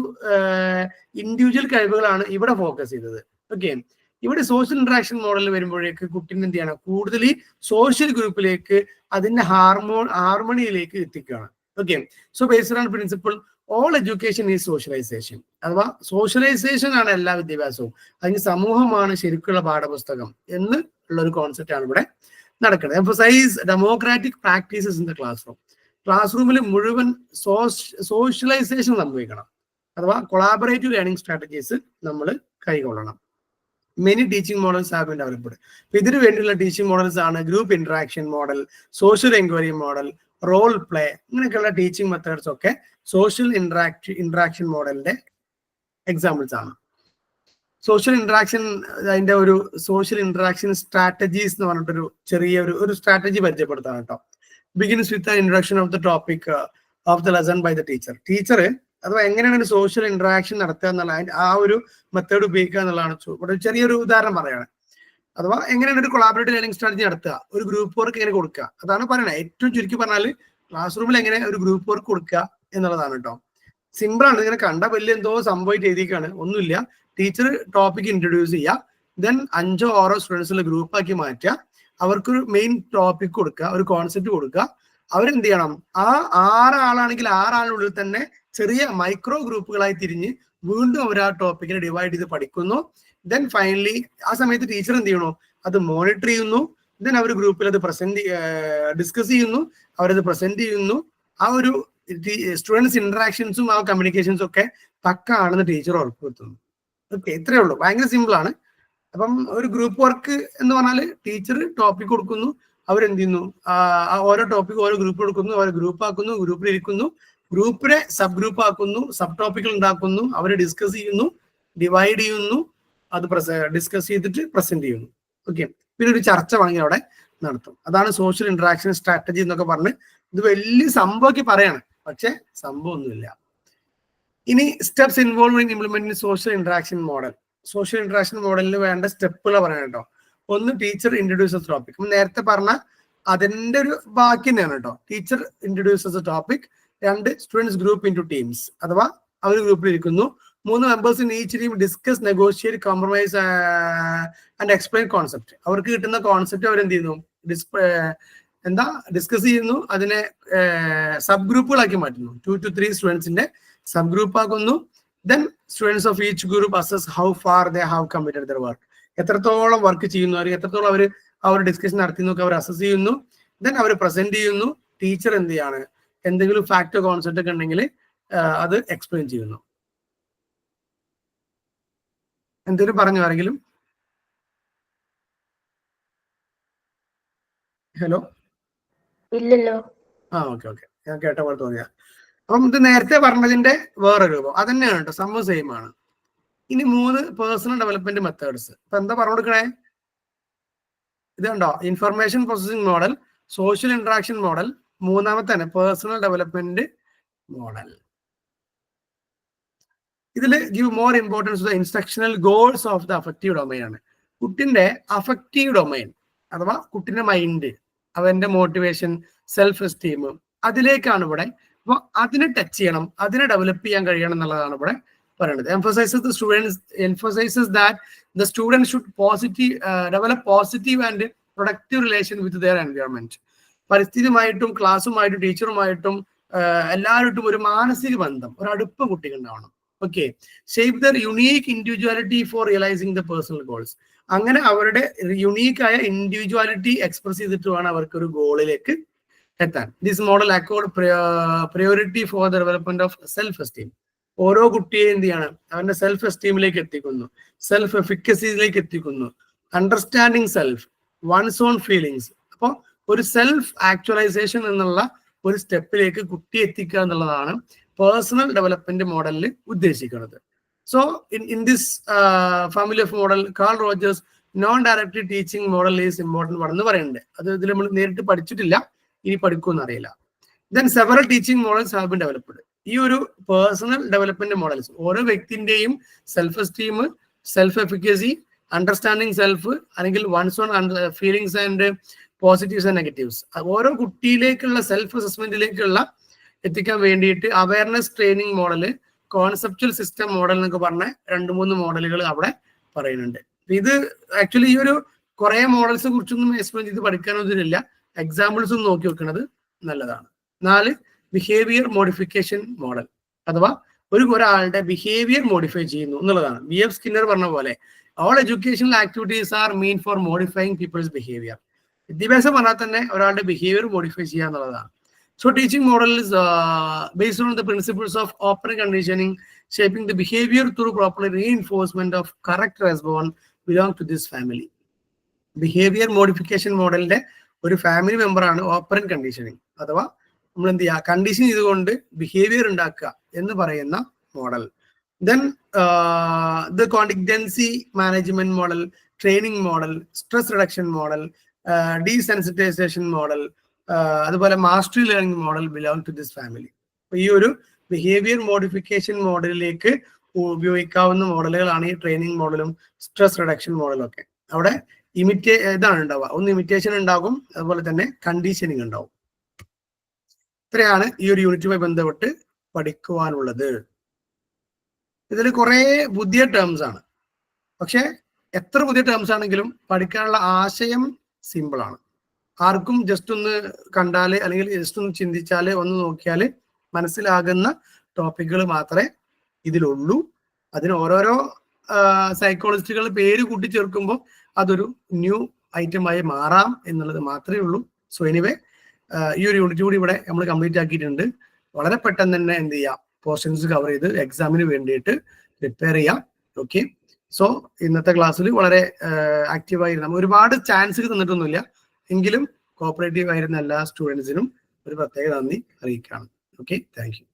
ഇൻഡിവിജ്വൽ കഴിവുകളാണ് ഇവിടെ ഫോക്കസ് ചെയ്തത്. ഓക്കെ, ഇവിടെ സോഷ്യൽ ഇന്ററാക്ഷൻ മോഡൽ വരുമ്പോഴേക്ക് കുട്ടീനെ എന്ത് ചെയ്യണം, കൂടുതൽ സോഷ്യൽ ഗ്രൂപ്പിലേക്ക് അതിന്റെ ഹാർമണിയിലേക്ക് എത്തിക്കുകയാണ്. Okay, so based on principle all education is socialisation, അഥവാ സോഷ്യലൈസേഷൻ ആണ് എല്ലാ വിദ്യാഭ്യാസവും, അതിന് സമൂഹമാണ് ശരിക്കുള്ള പാഠപുസ്തകം എന്ന് ഉള്ള ഒരു കോൺസെപ്റ്റ് ആണ് ഇവിടെ നടക്കുന്നത്. Emphasise democratic practices in the class room. Class റൂമിൽ മുഴുവൻ സോഷ്യലൈസേഷൻ സംഭവിക്കണം, അഥവാ കൊളാബറേറ്റീവ് ലേണിംഗ് സ്ട്രാറ്റജീസ് നമ്മൾ കൈകൊള്ളണം. Many teaching models have been developed. ഇതിനു വേണ്ടിയുള്ള ടീച്ചിങ് മോഡൽസ് ആണ് group interaction model, social enquiry model, role play, ഇങ്ങനെയൊക്കെയുള്ള ടീച്ചിങ് മെത്തേഡ്സ് ഒക്കെ സോഷ്യൽ ഇന്ററാക്ഷൻ മോഡലിന്റെ എക്സാമ്പിൾസ് ആണ്. സോഷ്യൽ ഇന്ററാക്ഷൻ, അതിന്റെ ഒരു സോഷ്യൽ ഇന്ററാക്ഷൻ സ്ട്രാറ്റജീസ് എന്ന് പറഞ്ഞിട്ടൊരു ചെറിയ ഒരു സ്ട്രാറ്റജി പരിചയപ്പെടുത്താണ് കേട്ടോ. Begins with an introduction of the topic of the lesson by the teacher. Teacher അഥവാ എങ്ങനെയാണ് ഒരു സോഷ്യൽ ഇന്ററാക്ഷൻ നടത്തുക എന്നുള്ള ആ ഒരു മെത്തേഡ് ഉപയോഗിക്കുക എന്നുള്ളതാണ്. ഇവിടെ ചെറിയൊരു ഉദാഹരണം പറയാണ്. അഥവാ എങ്ങനെയാണ് ഒരു കൊളാബറേറ്റീവ് ലേണിംഗ് സ്ട്രാറ്റജി നടത്തുക, ഒരു ഗ്രൂപ്പ് വർക്ക് എങ്ങനെ കൊടുക്കുക, അതാണ് പറയണത്. ഏറ്റവും ചുരുക്കി പറഞ്ഞാൽ ക്ലാസ് റൂമിൽ എങ്ങനെ ഒരു ഗ്രൂപ്പ് വർക്ക് കൊടുക്കുക എന്നുള്ളതാണ് കേട്ടോ. സിമ്പിൾ ആണ്. ഇങ്ങനെ കണ്ട വലിയ എന്തോ സംഭവമായിട്ട് എഴുതിക്കാണ്, ഒന്നുമില്ല. ടീച്ചർ ടോപ്പിക് ഇൻട്രൊഡ്യൂസ് ചെയ്യുക, ദെൻ 5 or 6 സ്റ്റുഡൻസിലെ ഗ്രൂപ്പാക്കി മാറ്റുക, അവർക്കൊരു മെയിൻ ടോപ്പിക് കൊടുക്കുക, ഒരു കോൺസെപ്റ്റ് കൊടുക്കുക. അവരെന്ത് ചെയ്യണം, ആ 6 ആളാണെങ്കിൽ 6 ആളിനുള്ളിൽ തന്നെ ചെറിയ മൈക്രോ ഗ്രൂപ്പുകളായി തിരിഞ്ഞ് വീണ്ടും അവർ ആ ടോപ്പിക്കിനെ ഡിവൈഡ് ചെയ്ത് പഠിക്കുന്നു. ദെൻ ഫൈനലി ആ സമയത്ത് ടീച്ചർ എന്ത് ചെയ്യണോ, അത് മോണിറ്റർ ചെയ്യുന്നു. ദെൻ അവർ ഗ്രൂപ്പിൽ അത് ഡിസ്കസ് ചെയ്യുന്നു, അവരത് പ്രസന്റ് ചെയ്യുന്നു. ആ ഒരു സ്റ്റുഡൻസ് ഇന്ററാക്ഷൻസും ആ കമ്മ്യൂണിക്കേഷൻസും ഒക്കെ പക്ക ആണെന്ന് ടീച്ചർ ഉറപ്പുവരുത്തുന്നു. ഓക്കെ, ഇത്രയേ ഉള്ളൂ. ഭയങ്കര സിമ്പിൾ ആണ്. അപ്പം ഒരു ഗ്രൂപ്പ് വർക്ക് എന്ന് പറഞ്ഞാൽ ടീച്ചർ ടോപ്പിക് കൊടുക്കുന്നു, അവരെന്ത് ചെയ്യുന്നു, ഓരോ ടോപ്പിക് ഓരോ ഗ്രൂപ്പ് കൊടുക്കുന്നു, അവരെ ഗ്രൂപ്പ് ആക്കുന്നു, ഗ്രൂപ്പിൽ ഇരിക്കുന്നു, ഗ്രൂപ്പിനെ സബ് ഗ്രൂപ്പ് ആക്കുന്നു, സബ് ടോപ്പിക്കുകൾ ഉണ്ടാക്കുന്നു, അവരെ ഡിസ്കസ് ചെയ്യുന്നു, ഡിവൈഡ് ചെയ്യുന്നു, അത് ഡിസ്കസ് ചെയ്തിട്ട് പ്രസന്റ് ചെയ്യുന്നു. ഓക്കെ, പിന്നെ ഒരു ചർച്ച വേണമെങ്കിൽ അവിടെ നടത്തും. അതാണ് സോഷ്യൽ ഇന്ററാക്ഷൻ സ്ട്രാറ്റജി എന്നൊക്കെ പറഞ്ഞ് ഇത് വലിയ സംഭവമൊക്കെ പറയാണ്, പക്ഷെ സംഭവം ഒന്നുമില്ല. ഇനി steps involve in implementing social interaction model. Social interaction മോഡലിൽ വേണ്ട സ്റ്റെപ്പുകൾ പറയാം കേട്ടോ. ഒന്ന്, ടീച്ചർ ഇൻട്രൊഡ്യൂസസ് ടോപ്പിക്. നേരത്തെ പറഞ്ഞ അതിന്റെ ഒരു ബാക്കി തന്നെയാണ് കേട്ടോ. Teacher introduces topic. 2, students group in to teams, അഥവാ അവർ ഗ്രൂപ്പിൽ ഇരിക്കുന്നു. 3, members in each team discuss, negotiate, compromise and explain concept. അവർക്ക് കിട്ടുന്ന കോൺസെപ്റ്റ് അവരെന്ത് ചെയ്യുന്നു, ഡിസ്കസ് ചെയ്യുന്നു, അതിനെ സബ് ഗ്രൂപ്പുകളാക്കി മാറ്റുന്നു. 2 to 3 സ്റ്റുഡൻസിന്റെ സബ് ഗ്രൂപ്പ് ആക്കുന്നു. Then students of each group assess how far they have committed their work. എത്രത്തോളം വർക്ക് ചെയ്യുന്നു, അല്ലെങ്കിൽ എത്രത്തോളം അവർ ഡിസ്കഷൻ നടത്തി നോക്കി അവർ അസസ് ചെയ്യുന്നു. ദെൻ അവർ പ്രസന്റ് ചെയ്യുന്നു. ടീച്ചർ എന്ത് ചെയ്യാണ്, എന്തെങ്കിലും ഫാക്ടോ കോൺസെപ്റ്റ് ഒക്കെ ഉണ്ടെങ്കിൽ അത് എക്സ്പ്ലെയിൻ ചെയ്യുന്നു. എന്തെങ്കിലും പറഞ്ഞു ആരെങ്കിലും? ഹലോ, ഇല്ലല്ലോ. ഓക്കെ, ഞാൻ കേട്ട പോലെ തോന്നിയ. അപ്പം ഇത് നേരത്തെ പറഞ്ഞതിന്റെ വേറെ രൂപം അത് തന്നെയാണ് കേട്ടോ, സംഭവം സെയിം ആണ്. ഇനി 3 പേഴ്സണൽ ഡെവലപ്മെന്റ് മെത്തേഡ്സ്. ഇപ്പൊ എന്താ പറഞ്ഞു കൊടുക്കണേ, ഇത് കണ്ടോ, information processing model, social interaction model, മൂന്നാമത്തെ പേഴ്സണൽ ഡെവലപ്മെന്റ് മോഡൽ. ഇതിൽ give more importance the instructional goals of the affective domain ആണ്. കുട്ടിന്റെ അഫക്റ്റീവ് ഡൊമൈൻ അഥവാ കുട്ടിന്റെ മൈൻഡ്, അവന്റെ മോട്ടിവേഷൻ, സെൽഫ് എസ്റ്റീം, അതിലേക്കാണ് ഇവിടെ. അപ്പൊ അതിനെ ടച്ച് ചെയ്യണം, അതിനെ ഡെവലപ്പ് ചെയ്യാൻ കഴിയണം എന്നുള്ളതാണ് ഇവിടെ പറയുന്നത്. emphasizes that the student should develop positive and productive relation with their environment. പരിസ്ഥിതിയുമായിട്ടും ക്ലാസ്സുമായിട്ടും ടീച്ചറുമായിട്ടും എല്ലാവരുമായിട്ടും ഒരു മാനസിക ബന്ധം, ഒരു അടുപ്പം കുട്ടിക്ക് ഉണ്ടാവണം. Okay. Shape their unique individuality for realising the personal goals. അങ്ങനെ അവരുടെ യുണീക്കായ ഇൻഡിവിജ്വാലിറ്റി എക്സ്പ്രസ് ചെയ്തിട്ട് വേണം അവർക്ക് ഒരു ഗോളിലേക്ക് എത്താൻ. This model Accord priority for the development of self esteem. ഓരോ കുട്ടിയെ എന്ത് ചെയ്യാണ്, അവന്റെ സെൽഫ് എസ്റ്റീമിലേക്ക് എത്തിക്കുന്നു, സെൽഫ് എഫിക്കസിയിലേക്ക് എത്തിക്കുന്നു, understanding self, ones own feelings. അപ്പോൾ ഒരു സെൽഫ് ആക്ച്വലൈസേഷൻ എന്നുള്ള ഒരു സ്റ്റെപ്പിലേക്ക് കുട്ടിയെ എത്തിക്കുക എന്നുള്ളതാണ് പേഴ്സണൽ ഡെവലപ്മെന്റ് മോഡലിൽ ഉദ്ദേശിക്കുന്നത്. So in this family of model call Rogers non direct teaching model is important ആണെന്ന് പറയുന്നുണ്ട്. അത് ഇതിൽ നമ്മൾ നേരിട്ട് പഠിച്ചിട്ടില്ല, ഇനി പഠിക്കുമെന്ന് അറിയില്ല. Then several teaching models have been developed. ഈ ഒരു പേഴ്സണൽ ഡെവലപ്മെന്റ് മോഡൽസ് ഓരോ വ്യക്തിന്റെയും self esteem, self efficacy, understanding self, അല്ലെങ്കിൽ one's own feelings and positives and negatives, ഓരോ കുട്ടിയിലേക്കുള്ള സെൽഫ് അസസ്മെന്റിലേക്കുള്ള എത്തിക്കാൻ വേണ്ടിയിട്ട് awareness training model, conceptual system model എന്നൊക്കെ പറഞ്ഞ 2-3 മോഡലുകൾ അവിടെ പറയുന്നുണ്ട്. ഇത് ആക്ച്വലി ഈ ഒരു കുറെ മോഡൽസ് കുറിച്ചൊന്നും എക്സ്പ്ലെയിൻ ചെയ്ത് പഠിക്കാനൊന്നുമില്ല, എക്സാമ്പിൾസ് ഒന്ന് നോക്കി വെക്കുന്നത് നല്ലതാണ്. 4 ബിഹേവിയർ മോഡിഫിക്കേഷൻ മോഡൽ, അഥവാ ഒരാളുടെ ബിഹേവിയർ മോഡിഫൈ ചെയ്യുന്നു എന്നുള്ളതാണ്. BF സ്കിന്നർ പറഞ്ഞ പോലെ all educational activities are mean for modifying peoples behaviour. വിദ്യാഭ്യാസം പറഞ്ഞാൽ തന്നെ ഒരാളുടെ ബിഹേവിയർ മോഡിഫൈ ചെയ്യുക എന്നുള്ളതാണ്. So teaching model is based on the principles of open conditioning, shaping the behavior through proper reinforcement of correct response belong to this family. Behavior modification മോഡലിന്റെ ഒരു family member ആണ് operant conditioning, അഥവാ നമ്മൾ എന്ത് ചെയ്യുക, condition ചെയ്തുകൊണ്ട് behaviour ഉണ്ടാക്കുക എന്ന് പറയുന്ന model. Then the contingency management model, training model, stress reduction model, desensitisation model, അതുപോലെ mastery learning model belong to this family. അപ്പൊ ഈ ഒരു ബിഹേവിയർ മോഡിഫിക്കേഷൻ മോഡലിലേക്ക് ഉപയോഗിക്കാവുന്ന മോഡലുകളാണ് ഈ ട്രെയിനിങ് മോഡലും സ്ട്രെസ് റിഡക്ഷൻ മോഡലും ഒക്കെ. അവിടെ ഇതാണ് ഉണ്ടാവുക, ഒന്ന് ഇമിറ്റേഷൻ ഉണ്ടാകും, അതുപോലെ തന്നെ കണ്ടീഷനിങ് ഉണ്ടാവും. ഇത്രയാണ് ഈ ഒരു യൂണിറ്റുമായി ബന്ധപ്പെട്ട് പഠിക്കുവാനുള്ളത്. ഇതിൽ കുറെ പുതിയ ടേംസ് ആണ്, പക്ഷെ എത്ര പുതിയ ടേംസ് ആണെങ്കിലും പഠിക്കാനുള്ള ആശയം സിമ്പിൾ ആണ്. ആർക്കും ജസ്റ്റ് ഒന്ന് കണ്ടാല് അല്ലെങ്കിൽ ജസ്റ്റ് ഒന്ന് ചിന്തിച്ചാല് ഒന്ന് നോക്കിയാല് മനസ്സിലാകുന്ന ടോപ്പിക്കുകൾ മാത്രമേ ഇതിലുള്ളൂ. അതിന് ഓരോരോ സൈക്കോളജിസ്റ്റുകൾ പേര് കൂട്ടിച്ചേർക്കുമ്പോൾ അതൊരു ന്യൂ ഐറ്റമായി മാറാം എന്നുള്ളത് മാത്രമേ ഉള്ളൂ. സോ എനിവേ ഈ ഒരു യൂണിറ്റ് കൂടി ഇവിടെ നമ്മൾ കംപ്ലീറ്റ് ആക്കിയിട്ടുണ്ട്. വളരെ പെട്ടെന്ന് തന്നെ എന്ത് ചെയ്യാം, പോർഷൻസ് കവർ ചെയ്ത് എക്സാമിന് വേണ്ടിയിട്ട് പ്രിപ്പയർ ചെയ്യാം. ഓക്കെ, സോ ഇന്നത്തെ ക്ലാസ്സിൽ വളരെ ആക്റ്റീവായിരുന്നു. ഒരുപാട് ചാൻസ് തന്നിട്ടൊന്നുമില്ല, എങ്കിലും കോപ്പറേറ്റീവ് ആയിരുന്ന എല്ലാ സ്റ്റുഡൻസിനും ഒരു പ്രത്യേക നന്ദി അറിയിക്കുകയാണ്. Okay, thank you.